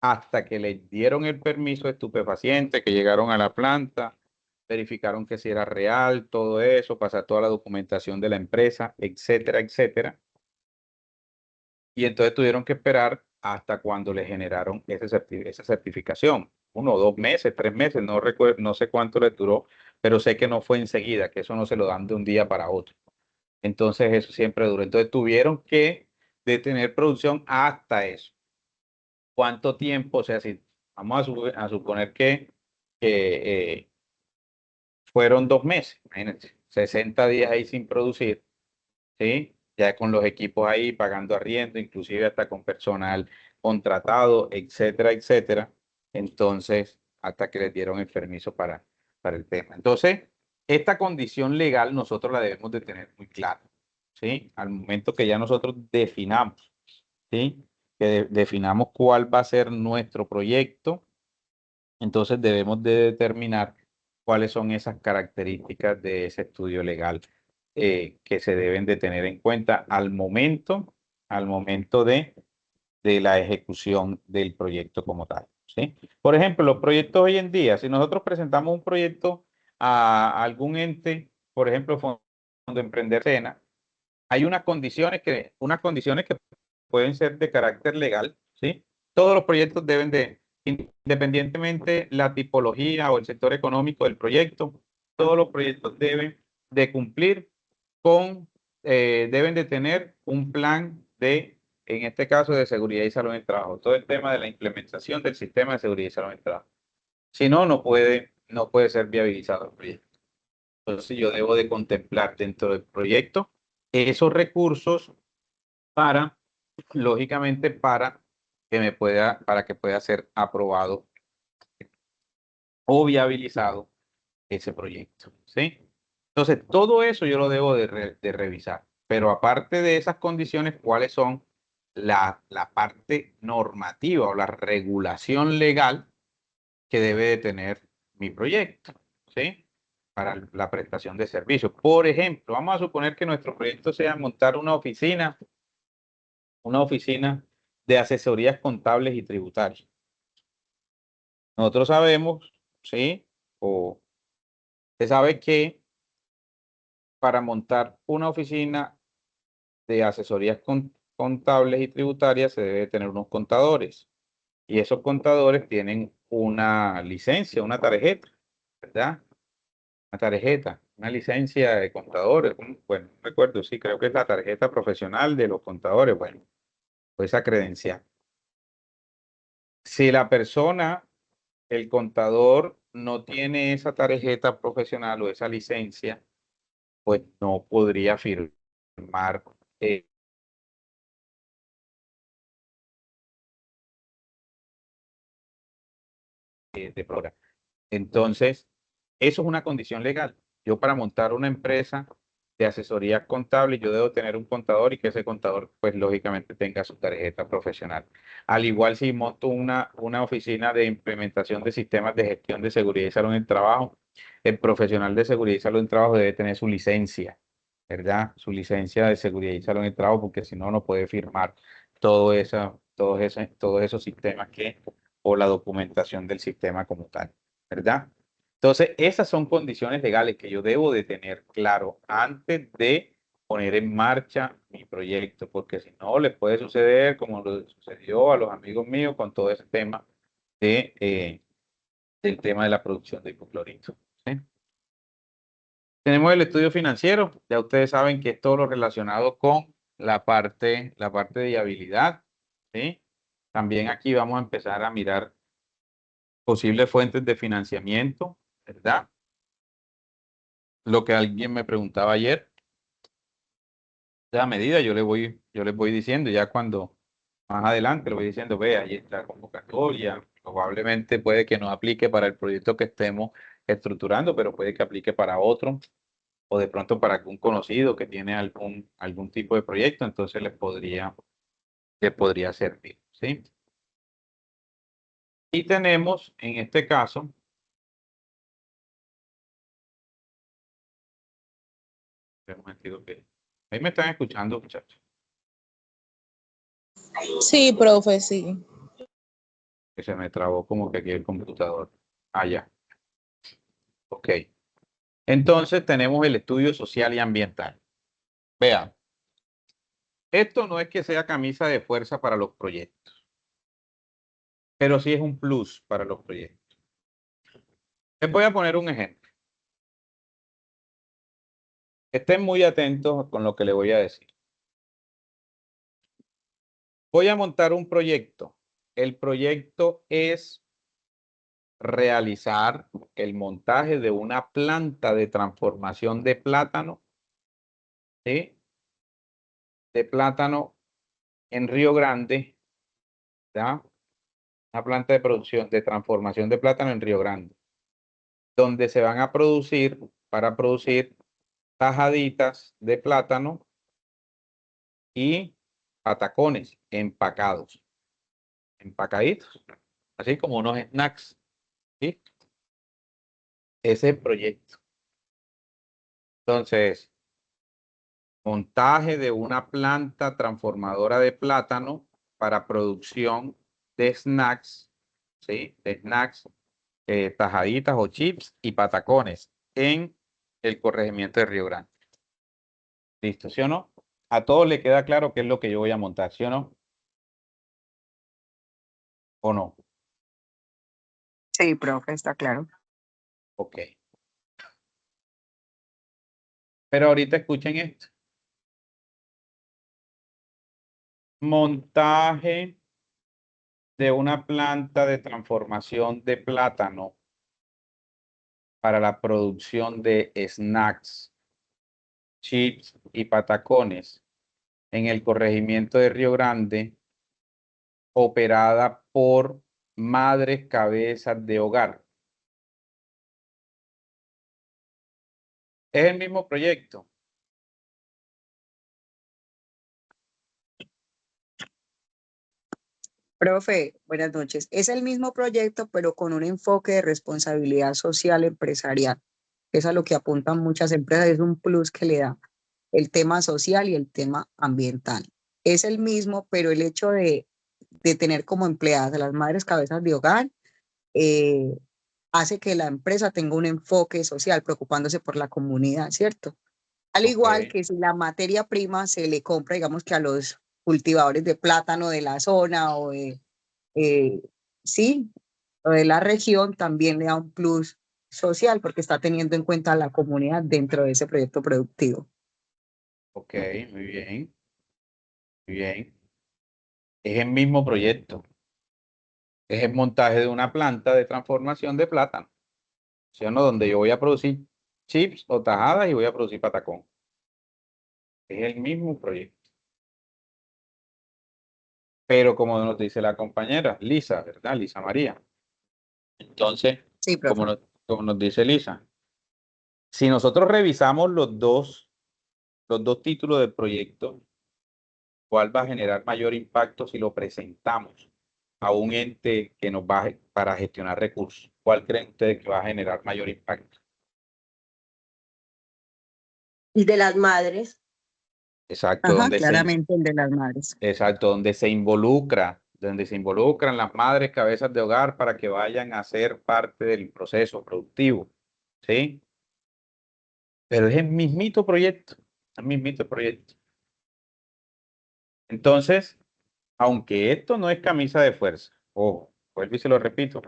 hasta que les dieron el permiso de estupefacientes, que llegaron a la planta, verificaron que si era real, todo eso, pasar toda la documentación de la empresa, etcétera, etcétera. Y entonces tuvieron que esperar hasta cuando le generaron esa certificación. 1 o 2 meses, 3 meses, no recuerdo, no sé cuánto les duró, pero sé que no fue enseguida, que eso no se lo dan de un día para otro. Entonces eso siempre duró. Entonces tuvieron que de tener producción hasta eso. ¿Cuánto tiempo? O sea, si vamos a suponer que fueron 2 meses, imagínense, 60 días ahí sin producir, ¿sí? Ya con los equipos ahí pagando arriendo, inclusive hasta con personal contratado, etcétera, etcétera. Entonces, hasta que les dieron el permiso para el tema. Entonces, esta condición legal nosotros la debemos de tener muy clara, ¿sí? Al momento que ya nosotros definamos, ¿sí? Que definamos cuál va a ser nuestro proyecto, entonces debemos de determinar cuáles son esas características de ese estudio legal que se deben de tener en cuenta al momento de la ejecución del proyecto como tal, ¿sí? Por ejemplo, los proyectos hoy en día, si nosotros presentamos un proyecto a algún ente, por ejemplo, Fondo Emprender Sena, hay unas condiciones que pueden ser de carácter legal, ¿sí? Todos los proyectos deben de, independientemente la tipología o el sector económico del proyecto, todos los proyectos deben de cumplir con, deben de tener un plan de, en este caso, de seguridad y salud en el trabajo. Todo el tema de la implementación del sistema de seguridad y salud en el trabajo. Si no, no puede ser viabilizado el proyecto. Entonces yo debo de contemplar dentro del proyecto esos recursos para, lógicamente, para que pueda ser aprobado o viabilizado ese proyecto, ¿sí? Entonces, todo eso yo lo debo de revisar. Pero aparte de esas condiciones, ¿cuáles son la parte normativa o la regulación legal que debe de tener mi proyecto, ¿sí? Para la prestación de servicios. Por ejemplo, vamos a suponer que nuestro proyecto sea montar una oficina de asesorías contables y tributarias. Nosotros sabemos, ¿sí? O se sabe que para montar una oficina de asesorías contables y tributarias se debe tener unos contadores. Y esos contadores tienen una licencia, una tarjeta, ¿verdad? Una tarjeta, una licencia de contadores. Bueno, no recuerdo, sí, creo que es la tarjeta profesional de los contadores. Bueno, pues esa credencial. Si la persona, el contador, no tiene esa tarjeta profesional o esa licencia, pues no podría firmar de programa. Entonces, eso es una condición legal. Yo para montar una empresa de asesoría contable, yo debo tener un contador y que ese contador, pues lógicamente tenga su tarjeta profesional. Al igual si monto una oficina de implementación de sistemas de gestión de seguridad y salud en el trabajo, el profesional de seguridad y salud en el trabajo debe tener su licencia, ¿verdad? Su licencia de seguridad y salud en el trabajo, porque si no, no puede firmar todos esos sistemas o la documentación del sistema como tal, ¿verdad? Entonces, esas son condiciones legales que yo debo de tener claro antes de poner en marcha mi proyecto, porque si no, le puede suceder como lo sucedió a los amigos míos con todo ese tema del tema de la producción de hipoclorito, ¿sí? Tenemos el estudio financiero, ya ustedes saben que es todo lo relacionado con la parte de viabilidad, ¿sí? También aquí vamos a empezar a mirar posibles fuentes de financiamiento, ¿verdad? Lo que alguien me preguntaba ayer, a medida yo les voy diciendo, ya cuando más adelante le voy diciendo, ve, ahí está la convocatoria, probablemente puede que no aplique para el proyecto que estemos estructurando, pero puede que aplique para otro, o de pronto para algún conocido que tiene algún tipo de proyecto, entonces les podría servir, ¿sí? Y tenemos, en este caso, un momentito que ahí me están escuchando, muchachos. Sí, profe, sí. Que se me trabó como que aquí el computador. Ah, ya. Ok. Entonces tenemos el estudio social y ambiental. Vean, esto no es que sea camisa de fuerza para los proyectos, pero sí es un plus para los proyectos. Les voy a poner un ejemplo. Estén muy atentos con lo que les voy a decir. Voy a montar un proyecto. El proyecto es realizar el montaje de una planta de transformación de plátano, ¿sí? De plátano en Río Grande, ¿ya? Una planta de producción, de transformación de plátano en Río Grande, donde se van a producir, para producir tajaditas de plátano y patacones empacados, empacaditos, así como unos snacks, ¿sí? Ese es el proyecto. Entonces, montaje de una planta transformadora de plátano para producción de snacks, ¿sí? De snacks, tajaditas o chips y patacones en el corregimiento de Río Grande. ¿Listo? ¿Sí o no? A todos les queda claro qué es lo que yo voy a montar, ¿sí o no? ¿O no? Sí, profe, está claro. Ok. Pero ahorita escuchen esto. Montaje de una planta de transformación de plátano para la producción de snacks, chips y patacones en el corregimiento de Río Grande, operada por Madres Cabezas de Hogar. Es el mismo proyecto. Profe, buenas noches. Es el mismo proyecto, pero con un enfoque de responsabilidad social empresarial. Es a lo que apuntan muchas empresas, es un plus que le da el tema social y el tema ambiental. Es el mismo, pero el hecho de tener como empleadas a las madres cabezas de hogar eh, hace que la empresa tenga un enfoque social, preocupándose por la comunidad, ¿cierto? Al igual Ok. que si la materia prima se le compra, digamos que a los cultivadores de plátano de la zona o de, eh, sí, o de la región, también le da un plus social porque está teniendo en cuenta a la comunidad dentro de ese proyecto productivo. Ok, muy bien. Muy bien. Es el mismo proyecto. Es el montaje de una planta de transformación de plátano, ¿sí o no? Donde yo voy a producir chips o tajadas y voy a producir patacón. Es el mismo proyecto. Pero como nos dice la compañera Lisa, ¿verdad? Lisa María. Entonces, Sí, profe. como nos dice Lisa, si nosotros revisamos los dos títulos del proyecto, ¿cuál va a generar mayor impacto si lo presentamos a un ente que nos va para gestionar recursos? ¿Cuál creen ustedes que va a generar mayor impacto? El de las madres. Exacto, Ajá, claramente el de las madres. donde se involucran las madres cabezas de hogar para que vayan a ser parte del proceso productivo, ¿sí? Pero es el mismito proyecto, el mismito proyecto. Entonces, aunque esto no es camisa de fuerza, ojo, vuelvo y se lo repito,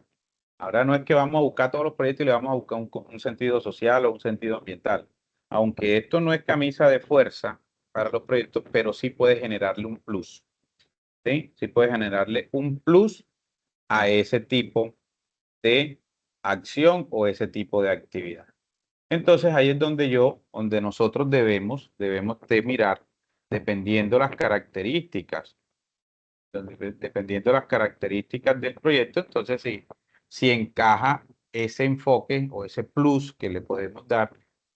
ahora no es que vamos a buscar todos los proyectos y le vamos a buscar un sentido social o un sentido ambiental. Aunque esto no es camisa de fuerza para los proyectos, pero sí puede generarle un plus, ¿sí? Sí puede generarle un plus a ese tipo de acción o ese tipo de actividad. Entonces ahí es donde nosotros debemos de mirar, dependiendo las características, dependiendo las características del proyecto, entonces sí, si encaja ese enfoque o ese plus que le podemos dar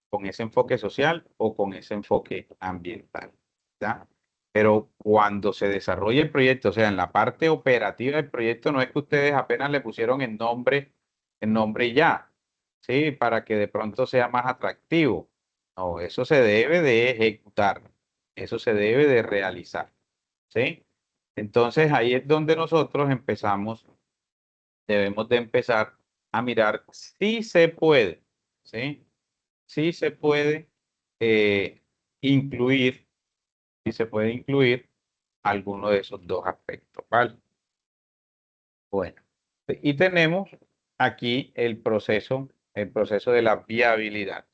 con ese enfoque social o con ese enfoque ambiental, ¿ya? Pero cuando se desarrolla el proyecto, o sea, en la parte operativa del proyecto, no es que ustedes apenas le pusieron el nombre y ya, ¿sí? Para que de pronto sea más atractivo. No, eso se debe de ejecutar, eso se debe de realizar, ¿sí? Entonces ahí es donde nosotros debemos de empezar a mirar si se puede, ¿sí? Si se puede eh, incluir, si se puede incluir alguno de esos dos aspectos, ¿vale? Bueno, y tenemos aquí el proceso de la viabilidad.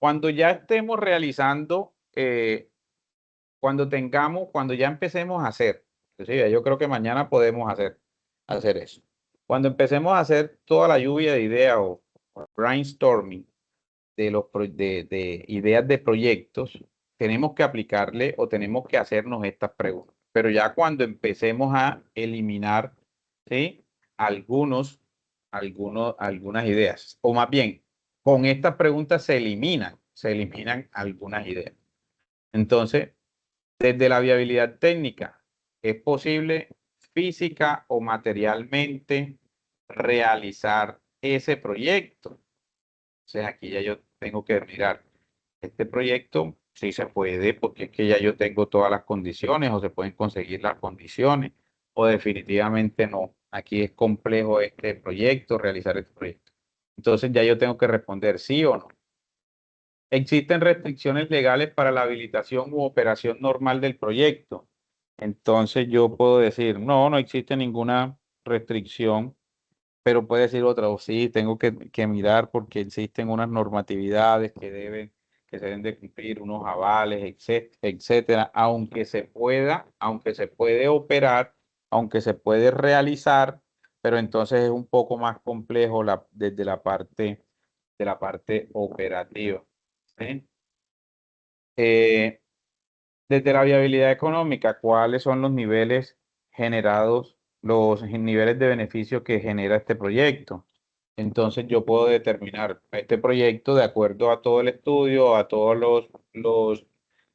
Cuando ya estemos realizando, cuando ya empecemos a hacer Inclusive, yo creo que mañana podemos hacer eso. Cuando empecemos a hacer toda la lluvia de ideas o brainstorming de ideas de proyectos, tenemos que aplicarle o tenemos que hacernos estas preguntas. Pero ya cuando empecemos a eliminar, ¿sí? algunas ideas, o más bien, con estas preguntas se eliminan algunas ideas. Entonces, desde la viabilidad técnica, ¿es posible física o materialmente realizar ese proyecto? O sea, aquí ya yo tengo que mirar, este proyecto sí se puede, porque es que ya yo tengo todas las condiciones o se pueden conseguir las condiciones, o definitivamente no. Aquí es complejo este proyecto, realizar este proyecto. Entonces ya yo tengo que responder sí o no. ¿Existen restricciones legales para la habilitación u operación normal del proyecto? Entonces yo puedo decir, no, no existe ninguna restricción, pero puede decir otra, o sí, tengo que mirar porque existen unas normatividades que se deben de cumplir, unos avales, etcétera, aunque se puede operar, aunque se puede realizar, pero entonces es un poco más complejo desde de la parte operativa. ¿Sí? Desde la viabilidad económica, ¿cuáles son los niveles generados, los niveles de beneficio que genera este proyecto? Entonces yo puedo determinar este proyecto de acuerdo a todo el estudio, a todos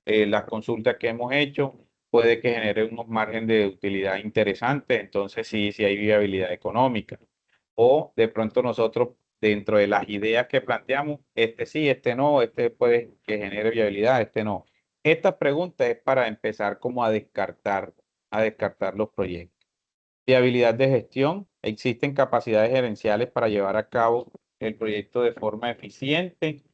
las consultas que hemos hecho, puede que genere unos márgenes de utilidad interesantes, entonces sí, sí hay viabilidad económica. O de pronto nosotros, dentro de las ideas que planteamos, este sí, este no, este puede que genere viabilidad, este no. Esta pregunta es para empezar como a descartar los proyectos. Viabilidad de gestión. Existen capacidades gerenciales para llevar a cabo el proyecto de forma eficiente.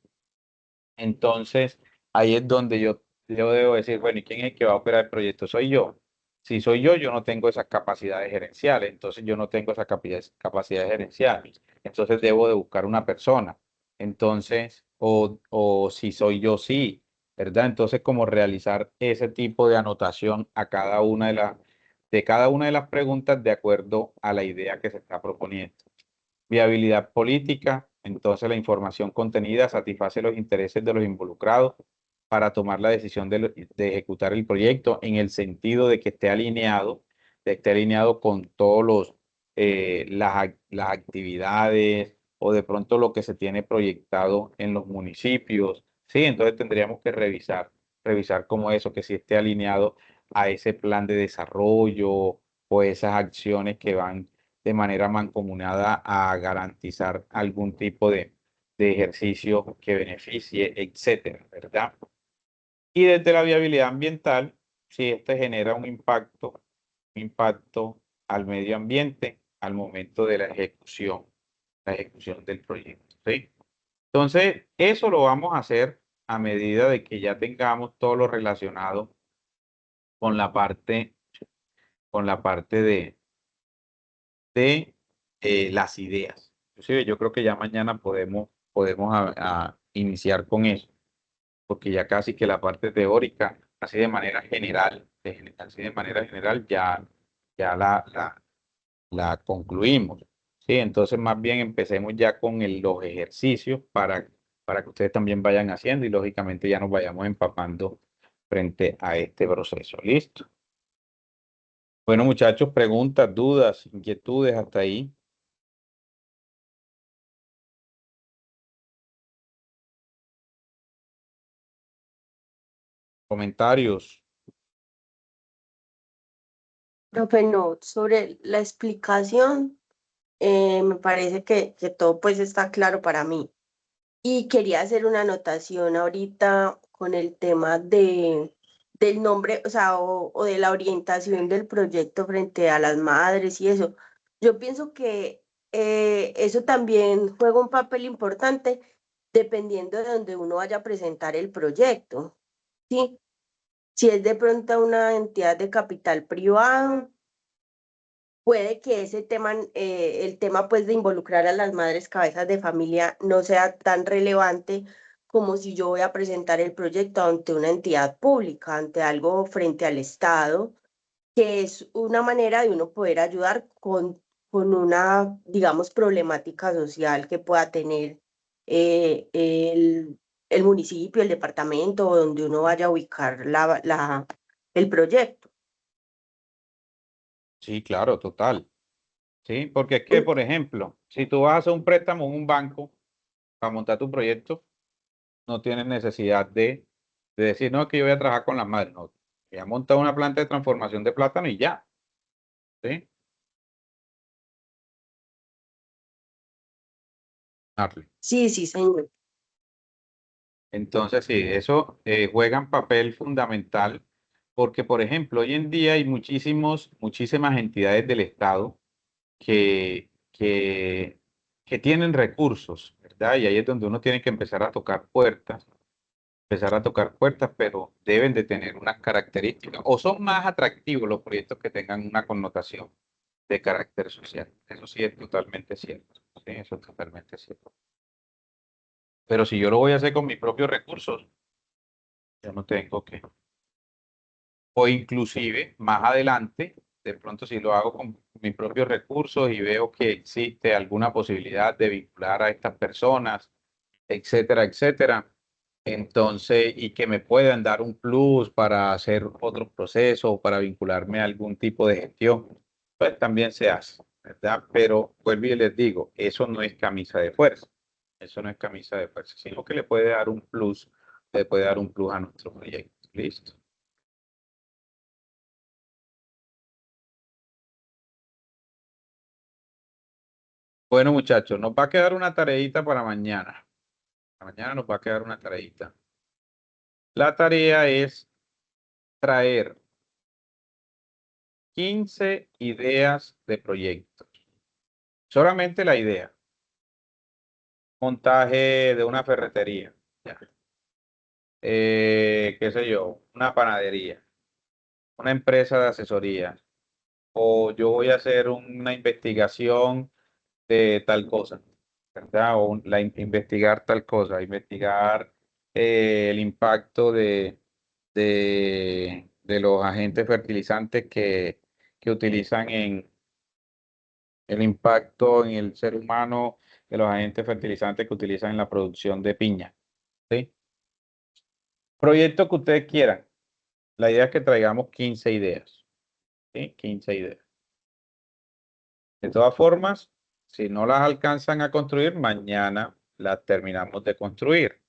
Entonces, ahí es donde yo debo decir, bueno, ¿y quién es el que va a operar el proyecto? Soy yo. Si soy yo no tengo esas capacidades gerenciales. Entonces, yo no tengo esas capacidades gerenciales. Entonces, debo de buscar una persona. Entonces, o si soy yo, sí, ¿verdad? Entonces, como realizar ese tipo de anotación a cada una de las preguntas de acuerdo a la idea que se está proponiendo. Viabilidad política, entonces la información contenida satisface los intereses de los involucrados para tomar la decisión de ejecutar el proyecto en el sentido de que esté alineado con todos las actividades o de pronto lo que se tiene proyectado en los municipios. Sí, entonces tendríamos que revisar como eso, que si esté alineado a ese plan de desarrollo o esas acciones que van de manera mancomunada a garantizar algún tipo de ejercicio que beneficie, etcétera, ¿verdad? Y desde la viabilidad ambiental, si este genera un impacto al medio ambiente al momento de la ejecución del proyecto, ¿sí? Entonces, eso lo vamos a hacer a medida de que ya tengamos todo lo relacionado con con la parte de las ideas. Inclusive yo creo que ya mañana podemos a iniciar con eso, porque ya casi que la parte teórica, así de manera general, ya la concluimos. Sí, entonces más bien empecemos ya con los ejercicios para que ustedes también vayan haciendo y lógicamente ya nos vayamos empapando frente a este proceso. ¿Listo? Bueno, muchachos, preguntas, dudas, inquietudes hasta ahí. Comentarios. Profe, no, sobre la explicación, me parece que todo pues está claro para mí. Y quería hacer una anotación ahorita con el tema del nombre, o sea, o de la orientación del proyecto frente a las madres y eso. Yo pienso que eso también juega un papel importante dependiendo de donde uno vaya a presentar el proyecto, ¿sí? Si es de pronto una entidad de capital privado, puede que ese tema, el tema pues de involucrar a las madres cabezas de familia no sea tan relevante como si yo voy a presentar el proyecto ante una entidad pública, ante algo frente al Estado, que es una manera de uno poder ayudar con una, digamos, problemática social que pueda tener el municipio, el departamento, o donde uno vaya a ubicar el proyecto. Sí, claro, total. Sí, porque es que, por ejemplo, si tú vas a hacer un préstamo en un banco para montar tu proyecto, no tienes necesidad de decir, no, es que yo voy a trabajar con las madres. No, voy a montar una planta de transformación de plátano y ya. ¿Sí? Arle. Sí, sí, señor. Entonces, sí, eso juega un papel fundamental porque, por ejemplo, hoy en día hay muchísimas entidades del Estado que, que, que tienen recursos, ¿verdad? Y ahí es donde uno tiene que empezar a tocar puertas, pero deben de tener unas características o son más atractivos los proyectos que tengan una connotación de carácter social. Eso sí es totalmente cierto. Sí, eso es totalmente cierto. Pero si yo lo voy a hacer con mis propios recursos, yo no tengo que. O inclusive más adelante, de pronto si lo hago con mis propios recursos y veo que existe alguna posibilidad de vincular a estas personas, etcétera, etcétera, entonces, y que me puedan dar un plus para hacer otros procesos o para vincularme a algún tipo de gestión, pues también se hace, ¿verdad? Pero vuelvo y les digo, eso no es camisa de fuerza, eso no es camisa de fuerza, sino que le puede dar un plus, le puede dar un plus a nuestro proyecto. Listo. Bueno, muchachos, nos va a quedar una tareita para mañana. Para mañana nos va a quedar una tareita. La tarea es traer 15 ideas de proyectos. Solamente la idea. Montaje de una ferretería. Ya. Qué sé yo, una panadería, una empresa de asesoría. O yo voy a hacer una investigación de tal cosa, ¿verdad? O investigar tal cosa, investigar el impacto de los agentes fertilizantes que utilizan en el impacto en el ser humano de los agentes fertilizantes que utilizan en la producción de piña. ¿Sí? Proyecto que ustedes quieran. La idea es que traigamos 15 ideas. ¿Sí? 15 ideas. De todas formas, si no las alcanzan a construir, mañana las terminamos de construir.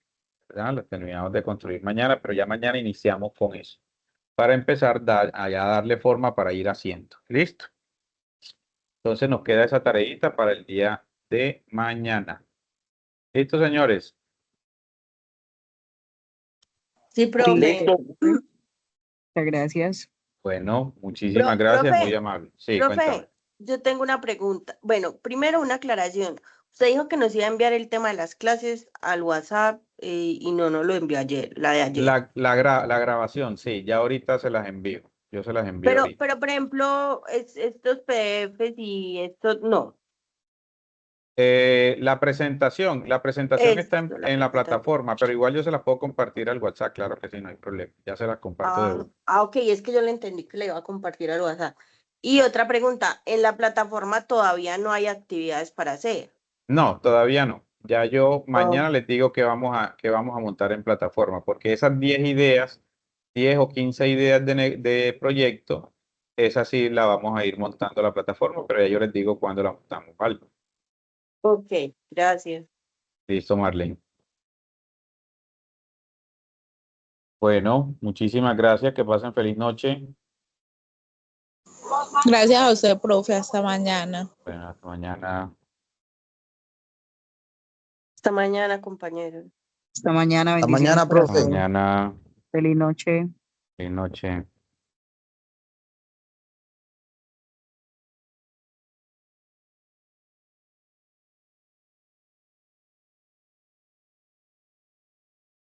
¿Verdad? Las terminamos de construir mañana, pero ya mañana iniciamos con eso. Para empezar a darle forma para ir haciendo. ¿Listo? Entonces nos queda esa tareita para el día de mañana. ¿Listo, señores? Sí, profe. Muchas gracias. Bueno, muchísimas gracias, muy amable. Sí, cuéntame. Profe, yo tengo una pregunta. Bueno, primero una aclaración. Usted dijo que nos iba a enviar el tema de las clases al WhatsApp y no nos lo envió ayer, la de ayer. La grabación, sí, ya ahorita se las envío. Yo se las envío ahorita. Pero por ejemplo, estos PDFs y estos, no. La presentación está Esto, la en la presentación. plataforma, pero igual yo se las puedo compartir al WhatsApp, claro que sí, no hay problema. Ya se las comparto de uno. Ok, es que yo le entendí que le iba a compartir al WhatsApp. Y otra pregunta, en la plataforma todavía no hay actividades para hacer. No, todavía no. Ya yo mañana les digo que vamos a montar en plataforma, porque esas 10 ideas, 10 o 15 ideas de proyecto, esas sí la vamos a ir montando en la plataforma, pero ya yo les digo cuándo la montamos, ¿vale? Ok, gracias. Listo, Marlene. Bueno, muchísimas gracias, que pasen feliz noche. Gracias a usted, profe. Hasta mañana. Bueno, hasta mañana. Hasta mañana, compañeros. Hasta mañana, Hasta bendiciones mañana, para Hasta profe. todos. mañana. Feliz noche. Feliz noche.